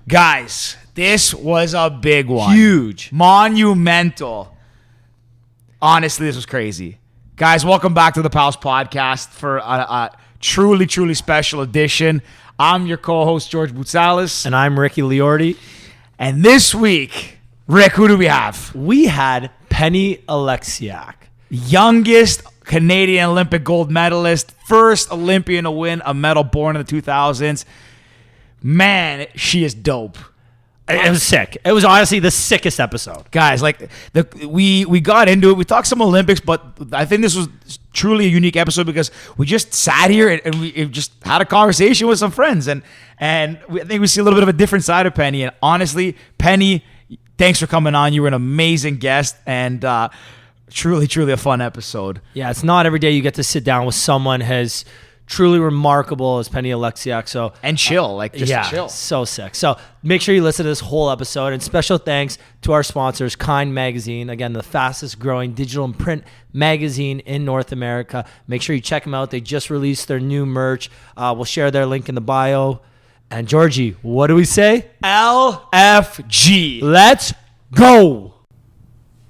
Guys, this was a big one. Huge. Monumental. Honestly, this was crazy. Guys, welcome back to the Pals Podcast for a truly, truly special edition. I'm your co-host, George Boutsalis. And I'm Ricky Liordi. And this week, Rick, who do we have? We had Penny Oleksiak. Youngest Canadian Olympic gold medalist. First Olympian to win a medal born in the 2000s. Man, she is dope. It was sick. It was honestly the sickest episode. Guys, like we got into it. We talked some Olympics, but I think this was truly a unique episode because we just sat here and we just had a conversation with some friends, and I think we see a little bit of a different side of Penny. And honestly, Penny, thanks for coming on. You were an amazing guest, and truly, truly a fun episode. Yeah, it's not every day you get to sit down with someone as truly remarkable as Penny Oleksiak. And chill, chill. So sick. So make sure you listen to this whole episode. And special thanks to our sponsors, Kind Magazine. Again, the fastest growing digital and print magazine in North America. Make sure you check them out. They just released their new merch. We'll share their link in the bio. And Georgie, what do we say? LFG. Let's go.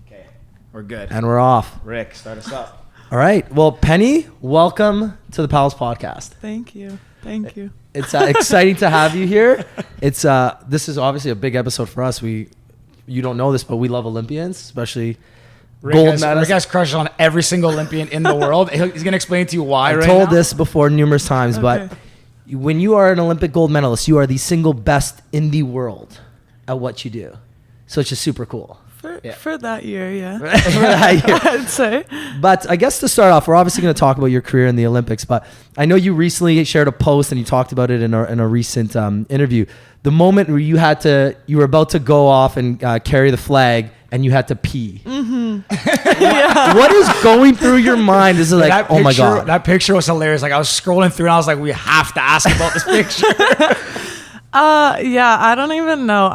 Okay, we're good. And we're off. Rick, start us up. All right. Well, Penny, welcome to the Pals Podcast. Thank you. It's exciting to have you here. It's this is obviously a big episode for us. You don't know this, but we love Olympians, especially gold medalists. Rick has crushes on every single Olympian in the world. He's going to explain to you why. I've told this before numerous times, but when you are an Olympic gold medalist, you are the single best in the world at what you do. So it's just super cool. For that year, yeah. For that year. I'd say. But I guess to start off, we're obviously going to talk about your career in the Olympics, but I know you recently shared a post and you talked about it in a recent interview. The moment where you were about to go off and carry the flag and you had to pee. Mm-hmm. Yeah. What is going through your mind? Is it like, oh my God. That picture was hilarious. Like I was scrolling through and I was like, we have to ask about this picture. Yeah, I don't even know.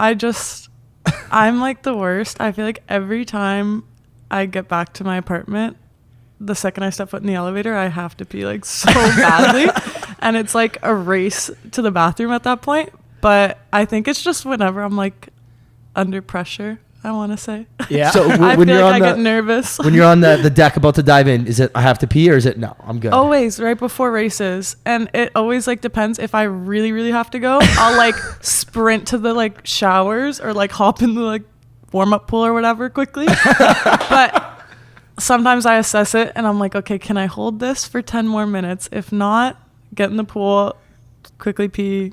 I'm like the worst. I feel like every time I get back to my apartment, the second I step foot in the elevator, I have to pee like so badly. And it's like a race to the bathroom at that point. But I think it's just whenever I'm like under pressure, I want to say. Yeah. So I feel like I get nervous. When you're on the deck about to dive in, is it I have to pee or is it no, I'm good? Always right before races. And it always like depends. If I really, really have to go, I'll like sprint to the like showers or like hop in the like warm up pool or whatever quickly. But sometimes I assess it and I'm like, okay, can I hold this for 10 more minutes? If not, get in the pool, quickly pee.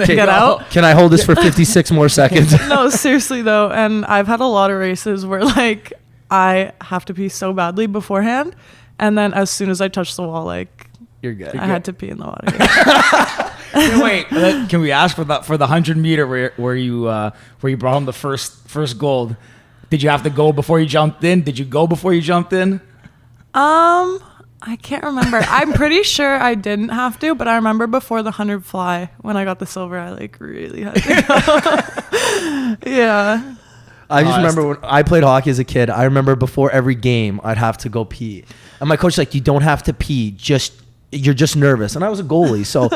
Get out. Can I hold this for 56 more seconds? No, seriously though. And I've had a lot of races where like I have to pee so badly beforehand. And then as soon as I touch the wall, like you're good. I had to pee in the water. Wait, can we ask for the 100 meter where you brought home the first gold? Did you have to go before you jumped in? Did you go before you jumped in? I can't remember. I'm pretty sure I didn't have to, but I remember before the 100 fly, when I got the silver, I like really had to go. Yeah. I just remember when I played hockey as a kid, I remember before every game, I'd have to go pee. And my coach was like, you don't have to pee, you're just nervous. And I was a goalie, so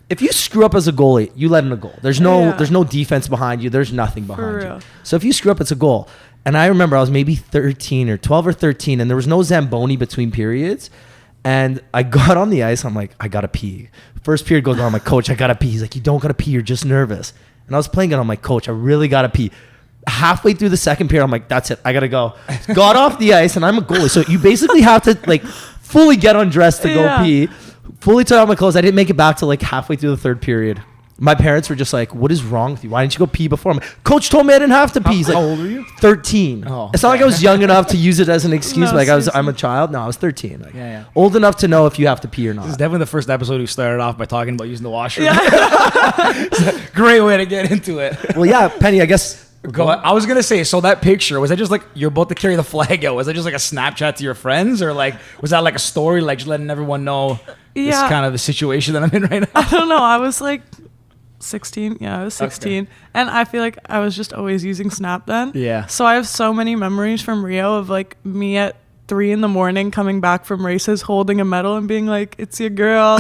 if you screw up as a goalie, you let in a goal. There's no defense behind you. There's nothing behind you. So if you screw up, it's a goal. And I remember I was maybe 13 or 12 or 13, and there was no Zamboni between periods. And I got on the ice. I'm like, I got to pee. First period goes on. I'm like, coach, I got to pee. He's like, you don't got to pee. You're just nervous. And I was playing it. I'm like, coach, I really got to pee. Halfway through the second period, I'm like, that's it. I got to go. Got off the ice, and I'm a goalie. So you basically have to like fully get undressed to go pee. Fully took out my clothes. I didn't make it back to like halfway through the third period. My parents were just like, what is wrong with you? Why didn't you go pee before? I'm like, coach told me I didn't have to pee. He's like, how old were you? 13. Oh, it's not like I was young enough to use it as an excuse. No, like I'm a child. No, I was 13. Like, old enough to know if you have to pee or not. This is definitely the first episode we started off by talking about using the washroom. Yeah. It's a great way to get into it. Well, yeah, Penny, I guess. Go ahead. I was going to say, so that picture, was that just like you're about to carry the flag out? Was that just like a Snapchat to your friends? Or like, was that like a story, like just letting everyone know this kind of the situation that I'm in right now? I don't know. I was like 16. Yeah, I was 16. Okay. And I feel like I was just always using Snap then. Yeah. So I have so many memories from Rio of like me at 3 a.m. coming back from races holding a medal and being like, it's your girl.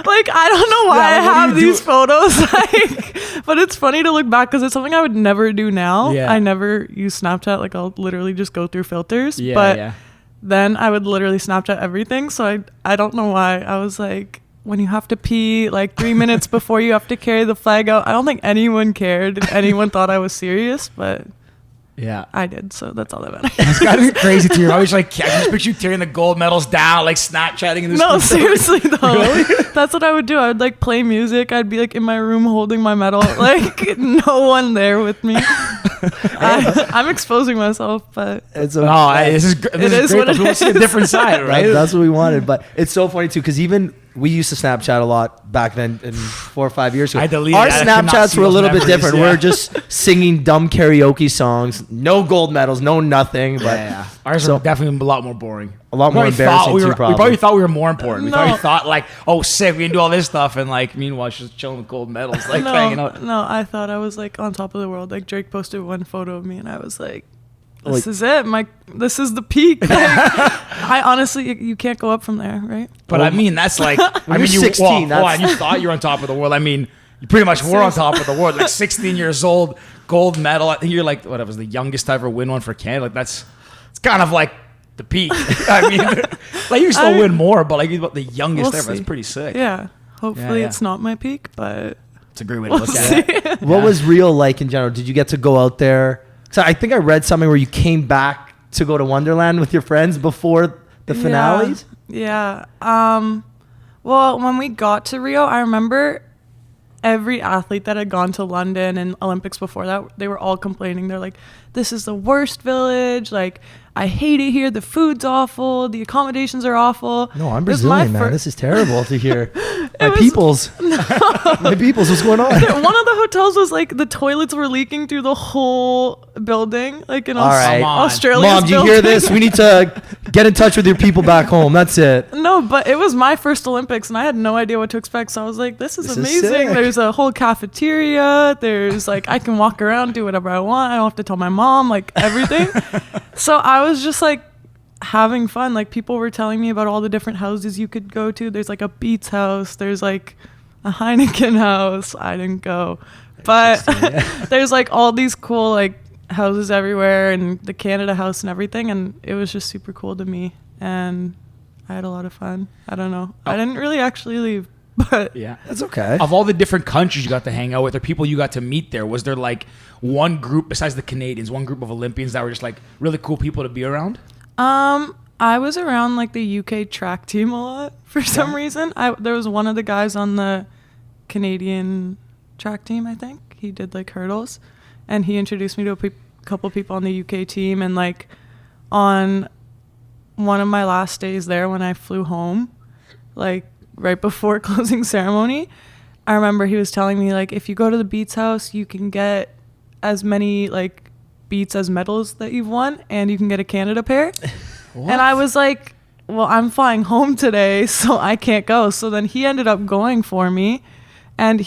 Like Like, I don't know why Yeah, I what do have you these do? photos, like, but it's funny to look back because it's something I would never do now. Yeah. I never use Snapchat. Like, I'll literally just go through filters. Yeah, but yeah. then I would literally Snapchat everything. So I don't know why. I was like, when you have to pee, like 3 minutes before you have to carry the flag out. I don't think anyone cared if anyone thought I was serious, but Yeah. I did. So that's all that matters. It's gotta be crazy too. You're always like, I just picture you tearing the gold medals down, like Snapchatting in this. No, seriously though. That's what I would do. I would like play music. I'd be like in my room holding my medal, like no one there with me. I'm exposing myself, but It's Oh, hey, this is great. It is great. what it People see a is. different side, right? That's what we wanted. But it's so funny too, because even we used to Snapchat a lot back then, in 4 or 5 years ago. I deleted Our it. I could not Snapchats see were a those little bit memories, different. yeah. We're just singing dumb karaoke songs, no gold medals, no nothing. But Yeah. Ours So- are definitely a lot more boring. A lot We more probably thought embarrassing we too, were- probably. We probably thought we were more important. We No. probably thought like, oh, sick, we can do all this stuff, and like, meanwhile, she's chilling with gold medals, like hanging out. No, I thought I was like on top of the world. Like Drake posted one photo of me, and I was like, "This Like- is it. This is the peak." Like, I honestly, you can't go up from there, right? But I mean, that's like, I you're mean, 16, well, hold that's- on, you thought you were on top of the world. I mean, you pretty much were on top of the world. Like 16 years old, gold medal. I think you're like, what, I was the youngest to ever win one for Canada. Like it's kind of like the peak. I mean, like you still win more, but like you're about the youngest We'll ever. That's see. pretty sick. Yeah. Hopefully, yeah. it's not my peak, but It's a great way to look at it. what was Rio like in general? Did you get to go out there? So I think I read something where you came back to go to Wonderland with your friends before the finales. Yeah. Well, when we got to Rio, I remember every athlete that had gone to London and Olympics before that, they were all complaining. They're like, this is the worst village. Like, I hate it here. The food's awful. The accommodations are awful. No, I'm It was my Brazilian, man. This is terrible to hear. My was- peoples. My peoples, what's going on? One of the hotels was like the toilets were leaking through the whole building, like in All right. Australia. Mom, do you hear this? We need to get in touch with your people back home. That's it. No, but it was my first Olympics and I had no idea what to expect. So I was like, this is This is amazing. sick. There's a whole cafeteria. There's like, I can walk around, do whatever I want. I don't have to tell my mom, like everything. So I was just like having fun. Like people were telling me about all the different houses you could go to. There's like a Beats house. There's like a Heineken house. I didn't go. But there's like all these cool like houses everywhere and the Canada house and everything. And it was just super cool to me. And I had a lot of fun. I don't know. I didn't really actually leave, but Yeah. That's okay. Of all the different countries you got to hang out with or people you got to meet there, was there like one group besides the Canadians, one group of Olympians that were just like really cool people to be around? I was around like the UK track team a lot for some reason. There was one of the guys on the Canadian track team, I think. He did like hurdles and he introduced me to a couple people on the UK team. And like on one of my last days there when I flew home, like right before closing ceremony, I remember he was telling me like, if you go to the Beats house, you can get as many like beats as medals that you've won and you can get a Canada pair. And I was like, well, I'm flying home today, so I can't go. So then he ended up going for me and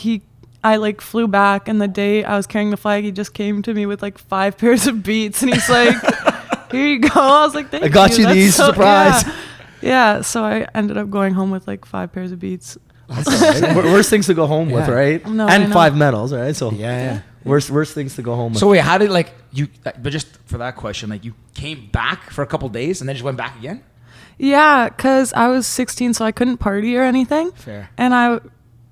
I like flew back, and the day I was carrying the flag, he just came to me with like 5 pairs of beats and he's like, here you go. I was like, thank you. I got you That's these, surprise. Yeah, so I ended up going home with like 5 pairs of beats. Worst things to go home with, Yeah. right? No, I and know. 5 medals, right? So Yeah. worst things to go home with. So wait, how did like you? But just for that question, like you came back for a couple days and then just went back again? Yeah, because I was 16, so I couldn't party or anything. Fair. And I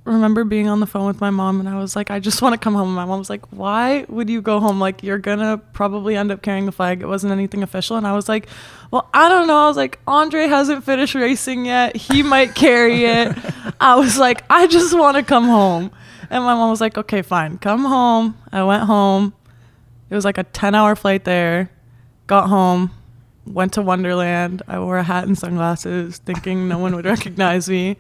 remember being on the phone with my mom, and I was like, I just want to come home. And my mom was like, why would you go home? Like, you're going to probably end up carrying the flag. It wasn't anything official. And I was like, well, I don't know. I was like, Andre hasn't finished racing yet. He might carry it. I was like, I just want to come home. And my mom was like, okay, fine. Come home. I went home. It was like a 10-hour flight there. Got home. Went to Wonderland. I wore a hat and sunglasses, thinking no one would recognize me.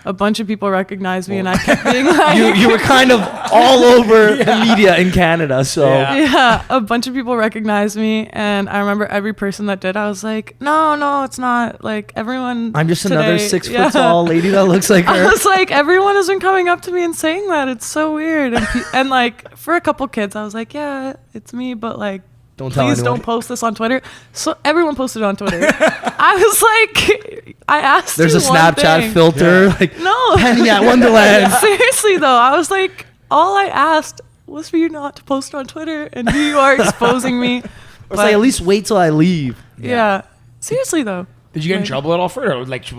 A bunch of people recognized me, and I kept being like, you were kind of all over the media in Canada, so yeah, a bunch of people recognized me, and I remember every person that did, I was like, no, it's not. Like, everyone I'm just today, another 6 yeah. foot tall lady that looks like I her. was like, everyone has been coming up to me and saying that. It's so weird. And like, for a couple kids, I was like, yeah, it's me, but like, Don't tell please anyone. don't post this on Twitter. So everyone posted on Twitter. I was like, I asked There's you a Snapchat thing. filter. Like, No. Penny at Wonderland. Seriously though, I was like, all I asked was for you not to post on Twitter, and here you are exposing me. Or say, at least wait till I leave. Yeah. Seriously though. Did you get in Like- trouble at all for it, or like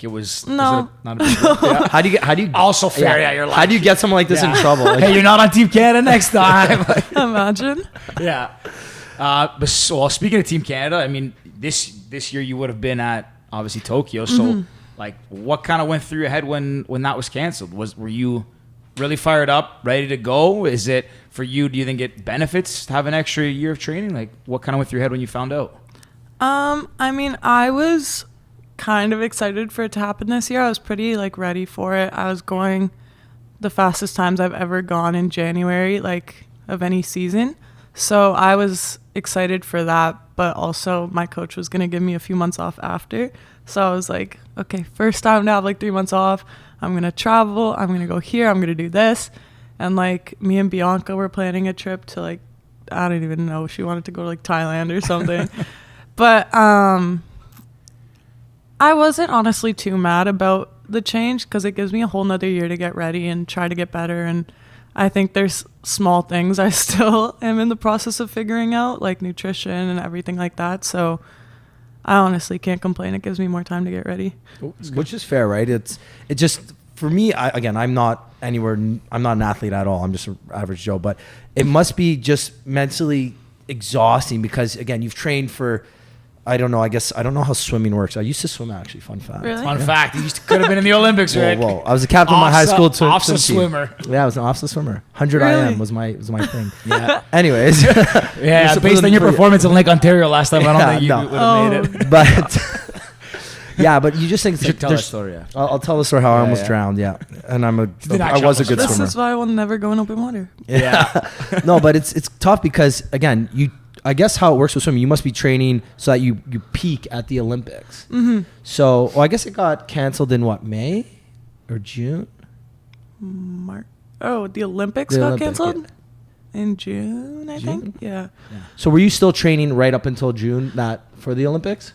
it was? No. Was it not a big deal? Yeah. How do you Also fair. Yeah, you're like, how do you get someone like this in trouble? Like, hey, you're not on Team Canada next time. Imagine. Yeah. But so, well, speaking of Team Canada, I mean, this year you would have been at obviously Tokyo. So, like, what kind of went through your head when that was canceled? Were you really fired up, ready to go? Is it for you? Do you think it benefits to have an extra year of training? Like, what kind of went through your head when you found out? I mean, I was kind of excited for it to happen this year. I was pretty like ready for it. I was going the fastest times I've ever gone in January, like of any season. So I was excited for that, but also my coach was going to give me a few months off after. So I was like, okay, first time to have like 3 months off. I'm going to travel. I'm going to go here. I'm going to do this. And like me and Bianca were planning a trip to like, I don't even know. She wanted to go to like Thailand or something. But I wasn't honestly too mad about the change because it gives me a whole nother year to get ready and try to get better. And I think there's small things I still am in the process of figuring out, like nutrition and everything like that. So I honestly can't complain. It gives me more time to get ready. which is fair, right? It just for me. I'm not an athlete at all. I'm just an average Joe. But it must be just mentally exhausting because again, you've trained for. I don't know. I guess I don't know how swimming works. I used to swim actually. Fun fact. Really? Fun fact: you could have been in the Olympics, right? Whoa. I was the captain of my high school swim OFSA team. swimmer. Yeah, I was an OFSA swimmer. 100 Really? IM was my thing. Yeah. Anyways. Yeah, based on your performance in Lake Ontario last time, I don't think you no. would have made it. But yeah, but you just think it's You like should tell that there's- story. Yeah. I'll tell the story how I Yeah, almost yeah. drowned. Yeah, and I did not was a drown. good This swimmer. is why I will never go in open water. Yeah. No, but it's tough because again, I guess how it works with swimming, you must be training so that you peak at the Olympics. Mm-hmm. So, I guess it got canceled in what, May or June? The Olympics The got Olympics, canceled in June, I think. Yeah. So were you still training right up until June for the Olympics?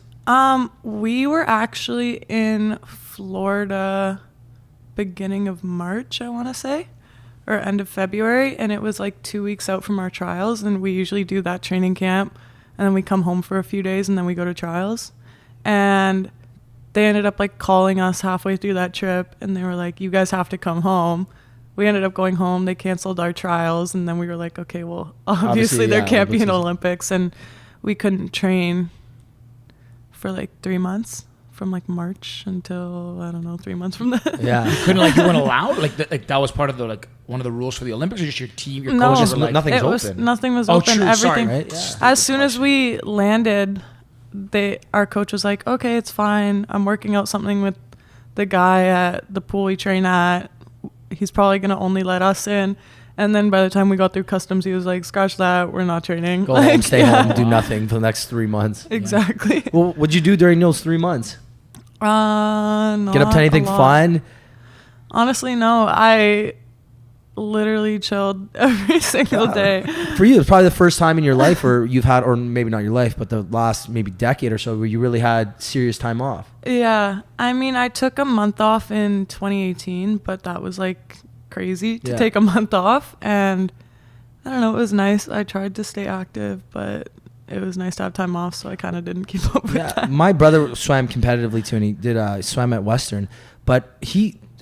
We were actually in Florida beginning of March, I want to say, or end of February, and it was like 2 weeks out from our trials, and we usually do that training camp, and then we come home for a few days, and then we go to trials. And they ended up like calling us halfway through that trip, and they were like, you guys have to come home. We ended up going home. They canceled our trials, and then we were like, okay, well, obviously there yeah, can't be an Olympics. Olympics, and we couldn't train for like 3 months, from like March until I don't know 3 months from that. Yeah. You weren't allowed. Like that was part of the one of the rules for the Olympics, or just your team, your No. coaches Just were like, nothing's Nothing was Oh, open. true. Sorry, Everything. right? Yeah. As soon as we landed, our coach was like, okay, it's fine. I'm working out something with the guy at the pool we train at. He's probably going to only let us in. And then by the time we got through customs, he was like, scratch that. We're not training. Go Like, home, stay yeah. home, do nothing for the next 3 months. Exactly. Well, what'd you do during those 3 months? Get up to anything fun? Honestly, no. I literally chilled every single day. For you, it's probably the first time in your life where you've had, or maybe not your life, but the last maybe decade or so where you really had serious time off. Yeah. I mean, I took a month off in 2018, but that was like crazy to take a month off. And I don't know, it was nice. I tried to stay active, but it was nice to have time off, so I kind of didn't keep up with that. My brother swam competitively too, and he did swam at Western, but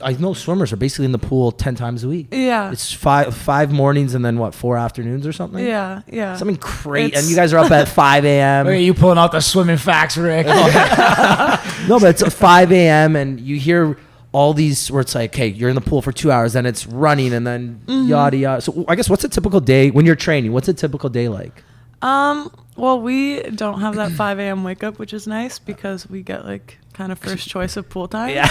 I know swimmers are basically in the pool 10 times a week. Yeah. It's five mornings and then 4 afternoons or something? Yeah, yeah. Something crazy. It's- And you guys are up at 5 a.m. Look at you pulling out the swimming facts, Rick. No, but it's 5 a.m. and you hear all these where it's like, hey, you're in the pool for 2 hours, then it's running and then yada yada. So I guess what's a typical day when you're training? What's a typical day like? Well, we don't have that 5 a.m. wake up, which is nice because we get like kind of first choice of pool time. Yeah.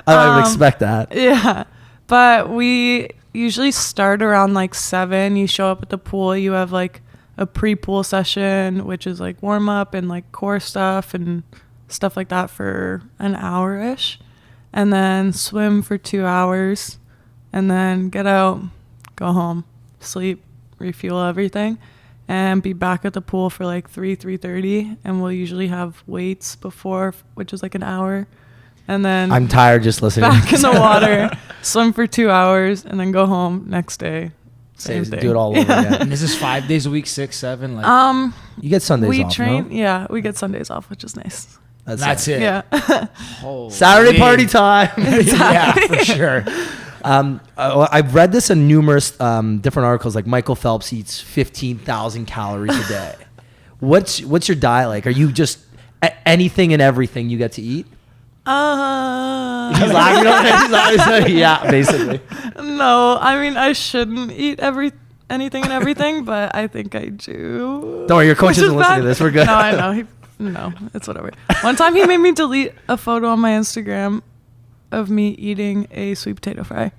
I would expect that. Yeah. But we usually start around like 7. You show up at the pool, you have like a pre-pool session, which is like warm up and like core stuff and stuff like that for an hour-ish. And then swim for 2 hours and then get out, go home, sleep, refuel everything. and be back at the pool for like 3:30, and we'll usually have weights before, which is like an hour, and then I'm tired just listening. back in the water, swim for 2 hours, and then go home next day. Same thing. Do it all over again. And this is 5 days a week, 6, 7. Like, You get Sundays we off, train. no? Yeah, we get Sundays off, which is nice. that's it. Yeah. Holy. Saturday party time. Yeah, for sure. I've read this in numerous different articles. Like Michael Phelps eats 15,000 calories a day. What's your diet like? Are you just anything and everything you get to eat? He's laughing over there. He's laughing. Yeah, basically. No, I mean I shouldn't eat anything and everything, but I think I do. Don't worry, your coach Which is isn't listening bad. to this. We're good. No, I know. No, it's whatever. One time he made me delete a photo on my Instagram of me eating a sweet potato fry.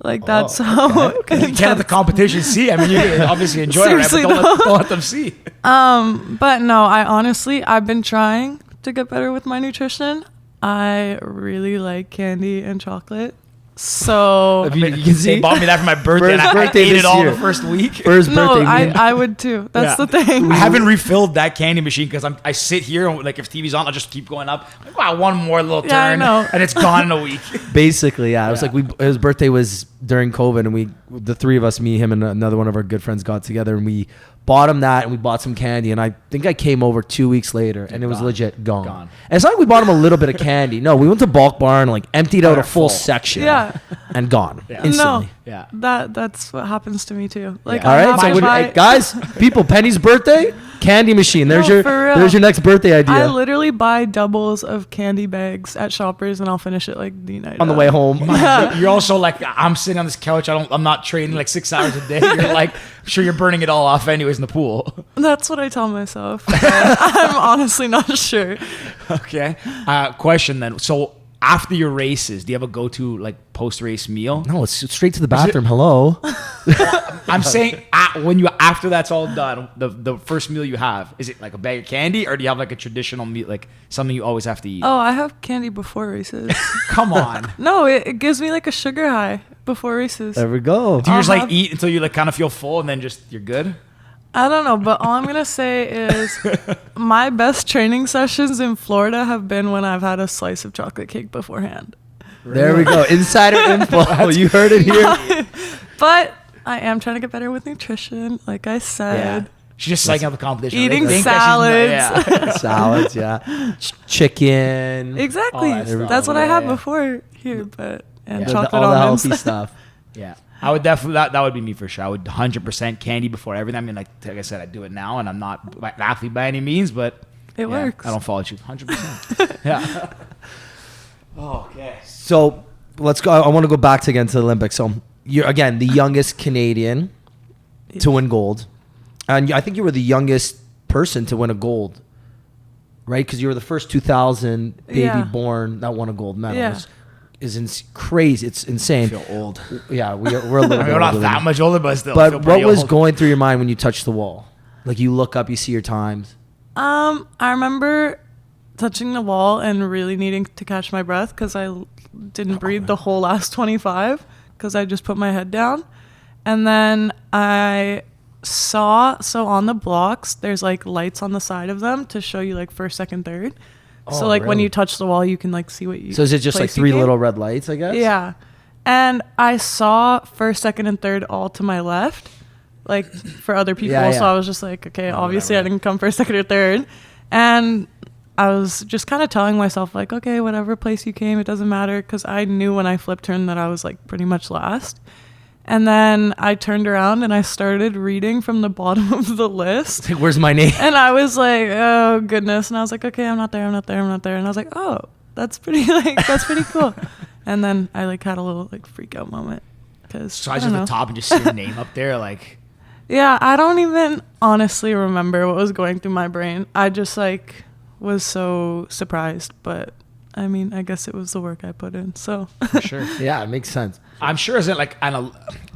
Like that's how. You can't let the competition see. I mean, you obviously enjoy it, right? Seriously, But don't let them see. But no, I've been trying to get better with my nutrition. I really like candy and chocolate. So You can see. They bought me that for my birthday, and First I birthday ate this it all year. the first week. For his no, birthday. I would too. That's Yeah. the thing. I haven't refilled that candy machine because I sit here and like if TV's on, I'll just keep going up. Like, wow, one more little Yeah, I turn, know. and it's gone in a week. Basically, yeah. It was Yeah. like his birthday was during COVID, and the three of us, me, him, and another one of our good friends, got together, and we bought him that, and we bought some candy. And I think I came over 2 weeks later, and it was Gone. legit gone. Gone. And it's not like we bought him a little bit of candy. No, we went to Bulk Barn, like emptied out a full Full. section, Yeah. and gone Yeah. instantly. Yeah. That's what happens to me too. Like Yeah. All I'm right, so happy if I- hey, guys, people, Penny's birthday, candy machine. There's No, for real. your next birthday I idea literally buy doubles of candy bags at Shoppers, and I'll finish it like the night on the of. way home. You're also like, I'm sitting on this couch. I'm not training like 6 hours a day. You're like, I'm sure you're burning it all off anyways in the pool. That's what I tell myself. But I'm honestly not sure. Okay. Question then. So after your races, do you have a go-to like post-race meal? No, it's straight to the bathroom. Hello. I'm saying when you after that's all done, the first meal you have, is it like a bag of candy or do you have like a traditional meal, like something you always have to eat? Oh, I have candy before races. Come on. No, it gives me like a sugar high before races. There we go. Do you just like Uh-huh. eat until you like kind of feel full and then just you're good? I don't know, but all I'm gonna say is my best training sessions in Florida have been when I've had a slice of chocolate cake beforehand. There we go. Insider info. You heard it here. But I am trying to get better with nutrition, like I said. She's just psyching out the competition. Eating They think that she's- yeah. Salads, yeah. Chicken. Exactly. Oh, That's what I yeah, had yeah. before here, but and Yeah. chocolate all the almonds. healthy stuff. Yeah, I would definitely that would be me for sure. I would 100% candy before everything. I mean, like I said, I do it now, and I'm not an athlete by any means, but It yeah, works. I don't follow you 100%. Yeah. Okay. So let's go. I want to go back to again to the Olympics. So you're again the youngest Canadian to win gold, and I think you were the youngest person to win a gold, right? Because you were the first 2000 baby Yeah. born that won a gold medal. Yeah. Which is crazy. It's insane. I feel old. Yeah, we're a little I bit mean, we're not older that than- much older, but still. I feel But what pretty was old. going through your mind when you touched the wall? Like you look up, you see your times. I remember touching the wall and really needing to catch my breath because I didn't breathe the whole last 25 because I just put my head down. And then I saw, so on the blocks, there's like lights on the side of them to show you like first, second, third. So Oh, like when really? you touch the wall, you can like see what you. So is it just like place you three came. little red lights? I guess. Yeah. And I saw first, second, and third all to my left, like for other people. Yeah, So yeah. I was just like, okay, obviously whatever. I didn't come first, second, or third. And I was just kind of telling myself, like, okay, whatever place you came, it doesn't matter. Because I knew when I flip turned that I was like pretty much last. And then I turned around and I started reading from the bottom of the list. Like, where's my name? And I was like, oh goodness. And I was like, okay, I'm not there, I'm not there, I'm not there. And I was like, oh, that's pretty that's pretty cool. And then I like had a little like freak out moment. Cause So I I just don't at the know. top and just see your name up there, like. Yeah, I don't even honestly remember what was going through my brain. I just like was so surprised. But I mean, I guess it was the work I put in. So For sure. Yeah, it makes sense. I'm sure as it like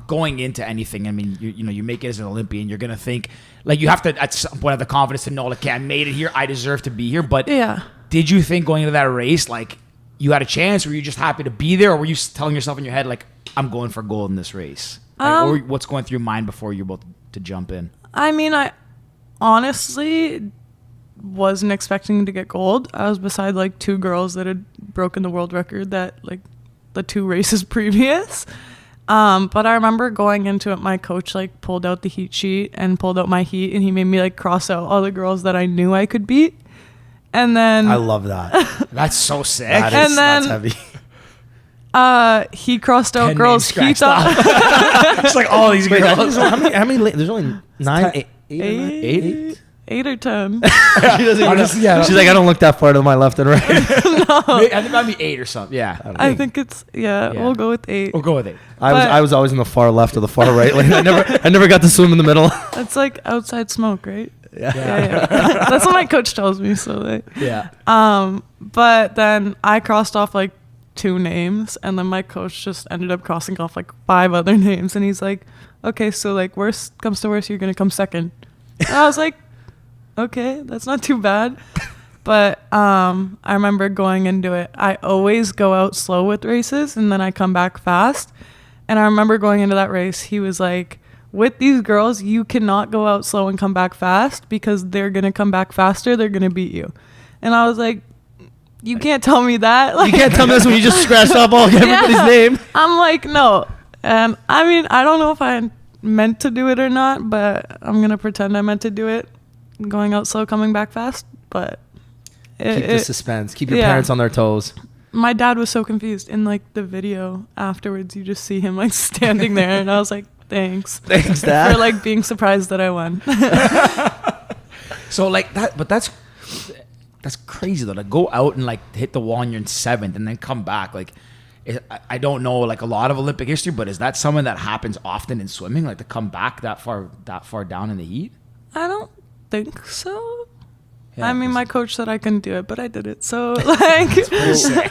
going into anything. I mean, you know, you make it as an Olympian, you're gonna think like you have to at some point have the confidence to know, like, okay, I made it here, I deserve to be here. But yeah. did you think going into that race, like, you had a chance? Were you just happy to be there, or were you telling yourself in your head, like, I'm going for gold in this race? Like, or what's going through your mind before you're about to jump in? I mean, honestly wasn't expecting to get gold. I was beside like 2 girls that had broken the world record that like the 2 races previous. But I remember going into it, my coach like pulled out the heat sheet and pulled out my heat, and he made me like cross out all the girls that I knew I could beat. And then I love that. That's so sick. That's heavy. He crossed out Pen girls name he scratched off. thought It's like all these girls. How many? There's only 9, 8. 8 or 10. She doesn't even Honestly, know. yeah. She's like, I don't look that far to my left and right. I think it might be 8 or something. Yeah. I think it's we'll go with 8. We'll go with 8. I was always in the far left or the far right lane. I never got to swim in the middle. That's like outside smoke, right? Yeah. Yeah. That's what my coach tells me. So like, Yeah. but then I crossed off like 2 names, and then my coach just ended up crossing off like 5 other names, and he's like, okay, so like worst comes to worst, you're gonna come second. And I was like, okay, that's not too bad. But I remember going into it, I always go out slow with races and then I come back fast. And I remember going into that race, he was like, with these girls, you cannot go out slow and come back fast because they're going to come back faster. They're going to beat you. And I was like, you can't tell me that. Like, You can't tell me this when you just scratched off everybody's name. I'm like, no. And I mean, I don't know if I meant to do it or not, but I'm going to pretend I meant to do it. Going out slow, coming back fast. But Keep the suspense. Keep your parents on their toes. my dad was so confused. In like the video afterwards, you just see him like standing there, and I was like, thanks. Thanks, Dad. For like being surprised that I won. So like that, but that's crazy though. To go out and like hit the wall and you're in 7th and then come back. Like, I don't know like a lot of Olympic history, but is that something that happens often in swimming? Like to come back that far down in the heat? I don't think so. Yeah, I mean, my coach said I couldn't do it, but I did it. So like,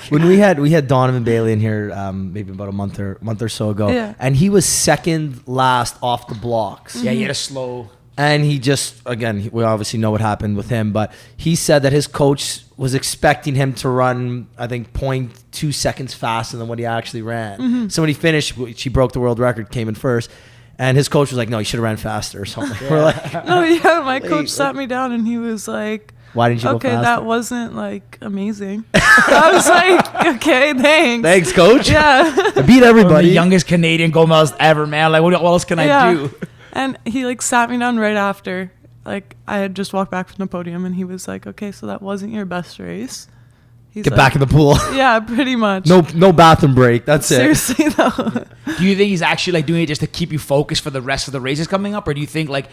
When we had Donovan Bailey in here, maybe about a month or so ago, Yeah. and he was second last off the blocks. Yeah, you had a slow. And he just, again, we obviously know what happened with him, but he said that his coach was expecting him to run, I think, 0.2 seconds faster than what he actually ran. Mm-hmm. So when he finished, she broke the world record, came in first. And his coach was like, no, you should have ran faster or something. We're like, no, yeah, my coach sat me down and he was like, why didn't you go okay, faster? that wasn't like amazing. I was like, okay, thanks. Thanks, coach. Yeah. I beat I'm everybody. the youngest Canadian gold medalist ever, man. Like, what else can I do? And he like sat me down right after. Like I had just walked back from the podium, and he was like, okay, so that wasn't your best race. He's Get like, back in the pool. Yeah, pretty much. No bathroom break. That's it. Seriously though. Do you think he's actually like doing it just to keep you focused for the rest of the races coming up, or do you think like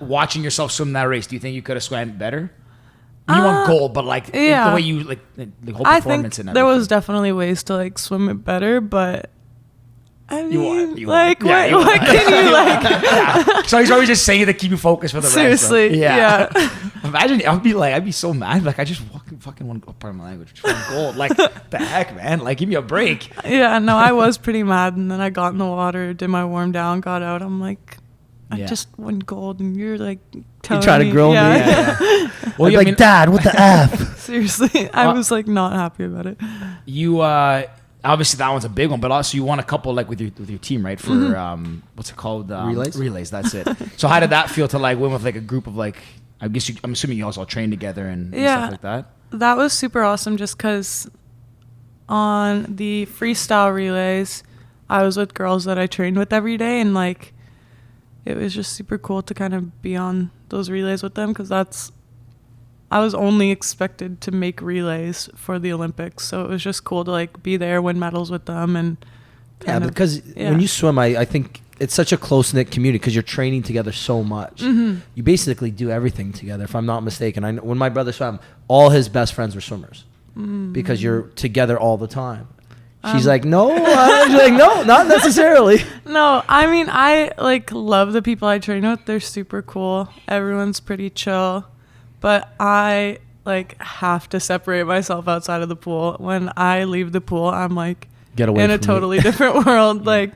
watching yourself swim that race, do you think you could have swam better? You want gold, but like yeah. the way you like the whole I think performance and there everything. was definitely ways to like swim it better, but I mean, you like won. Yeah, you what won. can you like? Yeah. So he's always just saying it to keep you focused for the rest. Seriously, Though. yeah. Imagine I'd be so mad. Like I just fucking want to pardon my language. Just want gold. Like the heck, man. Like give me a break. Yeah, no, I was pretty mad, and then I got in the water, did my warm down, got out. I'm like, I just won gold, and you're like telling You try to grill me. Yeah. Well, I'm yeah, like, Dad, what the F? Seriously, I was like not happy about it. you obviously that one's a big one, but also you won a couple like with your team, right? For what's it called? Relays? Relays. That's it. So how did that feel to like win with like a group of like? I'm assuming you guys all trained together and stuff like that. That was super awesome just because on the freestyle relays, I was with girls that I trained with every day, and like it was just super cool to kind of be on those relays with them because I was only expected to make relays for the Olympics, so it was just cool to like be there, win medals with them, and Because when you swim, I think it's such a close-knit community because you're training together so much. Mm-hmm. You basically do everything together, if I'm not mistaken. I know when my brother swam, all his best friends were swimmers because you're together all the time. She's like, no. She's like, no, not necessarily. No, I mean, I like love the people I train with. They're super cool. Everyone's pretty chill. But I like have to separate myself outside of the pool. When I leave the pool, I'm like Get away in a from me. totally different world. Like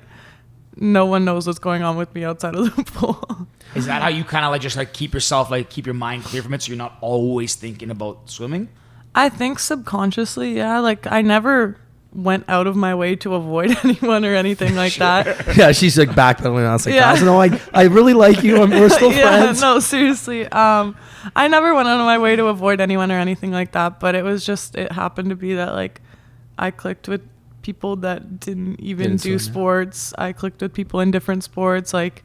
no one knows what's going on with me outside of the pool. Is that how you kind of like just like keep your mind clear from it, so you're not always thinking about swimming? I think subconsciously, yeah. Like I never went out of my way to avoid anyone or anything like that. Yeah, she's like backpedaling. I was like, Yeah. guys, no, I really like you. We're still friends. No, seriously. I never went out of my way to avoid anyone or anything like that, but it happened to be that like I clicked with people that didn't even do sports. I clicked with people in different sports. Like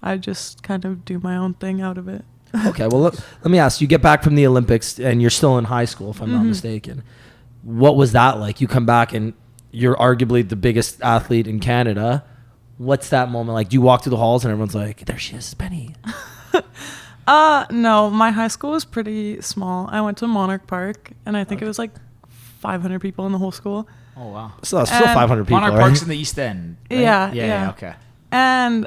I just kind of do my own thing out of it. Okay, well, let me ask. You get back from the Olympics and you're still in high school, if I'm not mistaken. What was that like? You come back and you're arguably the biggest athlete in Canada. What's that moment like? Do you walk through the halls and everyone's like, there she is, Penny? No, my high school was pretty small. I went to Monarch Park, and I think it was like 500 people in the whole school. Oh, wow. So still 500 people, Monarch right? Park's in the East End, right? Yeah. Okay. And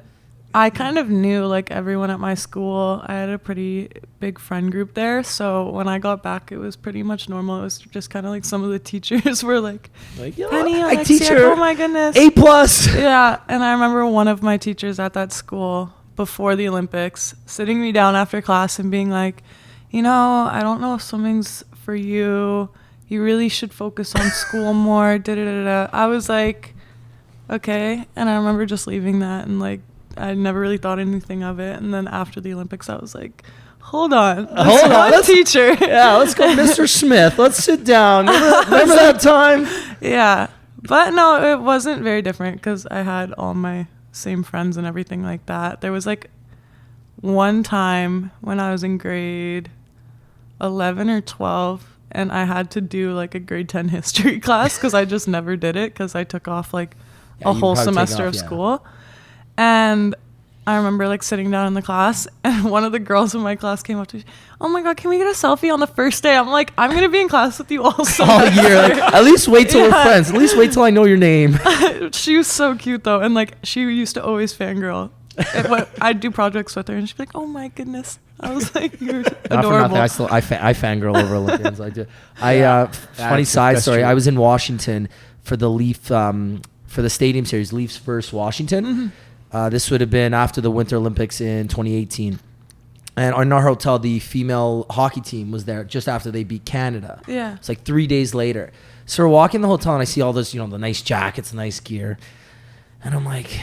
I kind of knew like everyone at my school. I had a pretty big friend group there. So when I got back, it was pretty much normal. It was just kind of like some of the teachers were like Yeah, Penny I teach Oleksiak, her oh my goodness. A+. Yeah. And I remember one of my teachers at that school before the Olympics sitting me down after class and being like, I don't know if swimming's for you. You really should focus on school more. I was like, okay. And I remember just leaving that and like, I never really thought anything of it. And then after the Olympics, I was like, hold on. Let's teacher. Yeah, let's go, Mr. Smith. Let's sit down. Remember that time? Yeah. But no, it wasn't very different because I had all my same friends and everything like that. There was like one time when I was in grade 11 or 12 and I had to do like a grade 10 history class because I just never did it because I took off like a whole semester of school. And I remember like sitting down in the class and one of the girls in my class came up to me, oh my God, can we get a selfie on the first day? I'm like, I'm going to be in class with you all summer. All year. Like, at least wait till we're friends. At least wait till I know your name. She was so cute though. And like, she used to always fangirl. I'd do projects with her and she'd be like, oh my goodness. I was like, you're adorable. Not for nothing, I fangirl over Olympians. I do. Funny side story. True. I was in Washington for the Leaf, for the Stadium Series, Leafs versus Washington. Mm-hmm. This would have been after the Winter Olympics in 2018. And in our hotel, the female hockey team was there just after they beat Canada. Yeah. It's like 3 days later. So we're walking the hotel and I see all this, the nice jackets, the nice gear. And I'm like,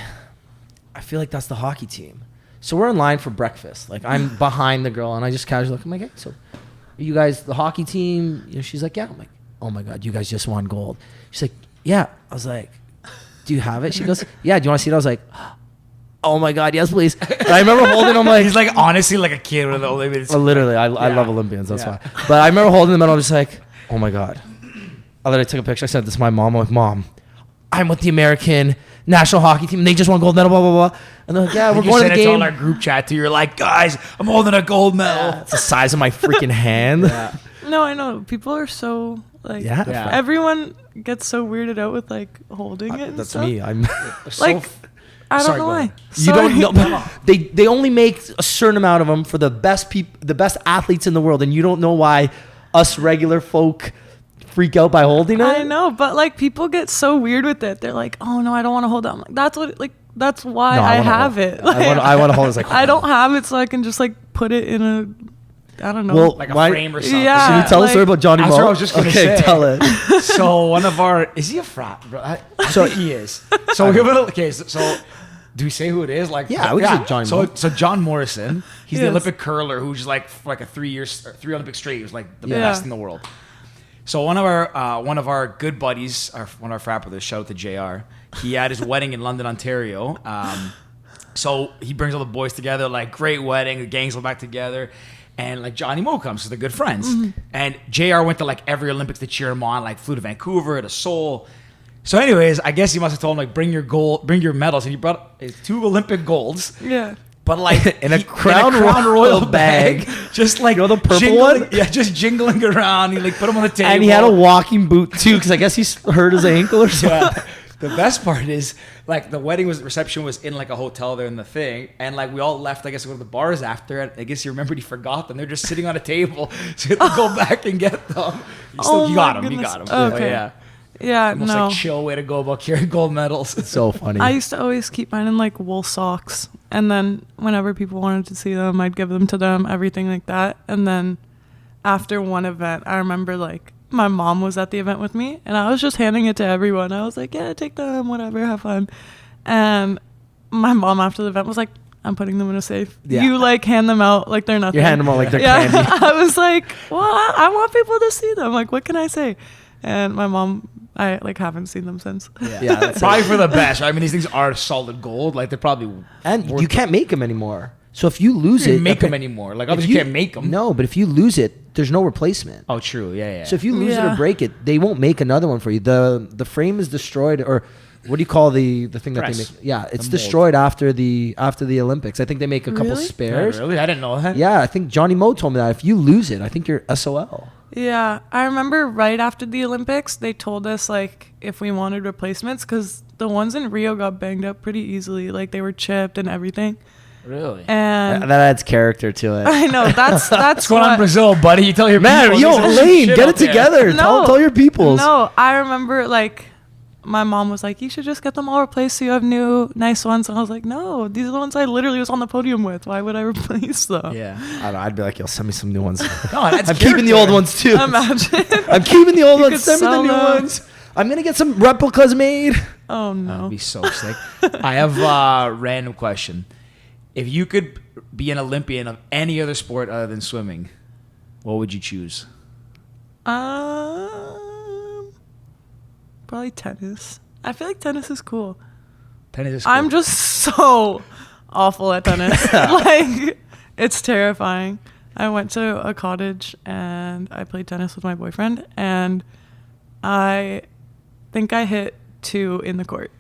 I feel like that's the hockey team. So we're in line for breakfast. Like I'm behind the girl and I just casually look. I'm like, hey, so are you guys the hockey team? She's like, yeah. I'm like, oh my God, you guys just won gold. She's like, yeah. I was like, do you have it? She goes, yeah. Do you want to see it? I was like, oh my God, yes, please. And I remember holding him like... He's like honestly like a kid with the Olympians. Literally, I love Olympians, that's why. But I remember holding them and I was just like, oh my God. I literally took a picture. I sent this to my mom. I'm like, Mom, I'm with the American national hockey team and they just won gold medal, blah, blah, blah. And they're like, yeah, we're going to the game. You sent it to all our group chat too. You're like, guys, I'm holding a gold medal. It's the size of my freaking hand. Yeah. No, I know. People are so like, Yeah. everyone gets so weirded out with like holding it and That's stuff. me. I'm Like, I don't know why. You don't know. They only make a certain amount of them for the best the best athletes in the world, and you don't know why us regular folk freak out by holding it. I know, but like people get so weird with it. They're like, "Oh no, I don't want to hold it." I'm like, that's why No, I have it. Like, I want to hold it. It's like, I don't have it, so I can just like put it in I don't know. Well, like a frame or something. Yeah. Should we tell a story about Johnny That's Mo? what I was just gonna okay, say. tell it. So one of our is he a frat? Bro? I think he is. So so do we say who it is? Like Yeah, we can say Johnny Mo. So John Morrison, he's the Yes. Olympic curler who's like for like a 3 Olympics straight. He was like the Yeah. best in the world. So one of our good buddies, one of our frat brothers, shout out to JR. He had his wedding in London, Ontario. So he brings all the boys together, like great wedding. The gangs all back together. And like Johnny Mo comes, so they're good friends. Mm-hmm. And JR went to like every Olympics to cheer him on, like flew to Vancouver, to Seoul. So anyways, I guess he must have told him like bring your medals. And he brought his 2 Olympic golds. yeah. But like in a Crown Royal bag. Just like the purple jingling, one? Yeah, just jingling around. He like put him on the table. And he had a walking boot too, because I guess he hurt his ankle or something. Yeah. The best part is like the reception was in like a hotel there in the thing, and like we all left. I guess to go to the bars after. And I guess he remembered he forgot them. They're just sitting on a table, so he had to go back and get them. You got him. You got him. Okay. Yeah. Yeah. Almost No. like chill way to go about carrying gold medals. It's so funny. I used to always keep mine in like wool socks, and then whenever people wanted to see them, I'd give them to them, everything like that. And then after one event, I remember like my mom was at the event with me, and I was just handing it to everyone. I was like, yeah, take them, whatever, have fun. And my mom after the event was like, I'm putting them in a safe. Yeah. You like hand them out like they're nothing. You hand them out like they're yeah. candy. I was like, well, I want people to see them. Like, what can I say? And my mom, I like haven't seen them since. Yeah, that's Probably for the best, right? I mean, these things are solid gold. Like, they're probably And worth you can't make them anymore. So if you lose You it, can't make them anymore. Like, obviously, you can't make them. No, but if you lose it, there's no replacement. Oh, true. Yeah. So if you lose it Yeah. or break it, they won't make another one for you. The frame is destroyed, or what do you call the thing that Press. they make? Yeah, it's mold. destroyed after the Olympics. I think they make a couple Really? spares. Really? I didn't know that. Yeah, I think Johnny Moe told me that if you lose it, I think you're SOL. Yeah, I remember right after the Olympics, they told us like if we wanted replacements because the ones in Rio got banged up pretty easily. Like they were chipped and everything. Really? And That adds character to it. I know that's What's going on in what- Brazil, buddy? You tell your Man, people, yo, there's some Elaine, shit get out it there. together. Tell your peoples. No, I remember like my mom was like, you should just get them all replaced so you have new nice ones. And I was like, no, these are the ones I literally was on the podium with. Why would I replace them? Yeah. I don't know, I'd be like, yo, send me some new ones. No, that's I'm keeping the old ones too. Imagine. I'm keeping the old You ones. could Send me the sell new them. ones. I'm gonna get some replicas made. Oh no. That'd be so sick. I have a random question. If you could be an Olympian of any other sport other than swimming, what would you choose? Probably tennis. I feel like tennis is cool. Tennis is cool. I'm just so awful at tennis. Like, it's terrifying. I went to a cottage and I played tennis with my boyfriend, and I think I hit 2 in the court.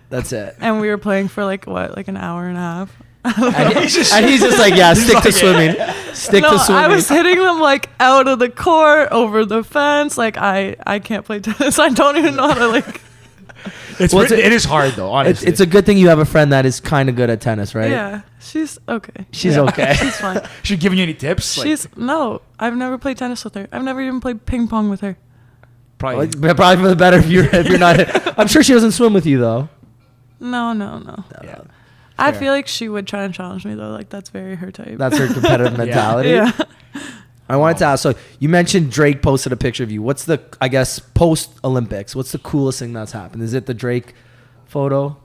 That's it. And we were playing for like an hour and a half. And he's just like, yeah, stick to swimming. Stick No, to swimming. I was hitting them like out of the court, over the fence. Like I can't play tennis. I don't even know how to like. It is hard though, honestly. It's a good thing you have a friend that is kind of good at tennis, right? Yeah, she's okay. She's Yeah. okay. She's fine. She giving you any tips? No, I've never played tennis with her. I've never even played ping pong with her. Probably. Probably for the better if you're not. I'm sure she doesn't swim with you though. No. Yeah. I Fair. feel like she would try and challenge me though. Like that's very her type. That's her competitive mentality. yeah. I wanted to ask. So you mentioned Drake posted a picture of you. What's the, I guess, post Olympics? What's the coolest thing that's happened? Is it the Drake photo?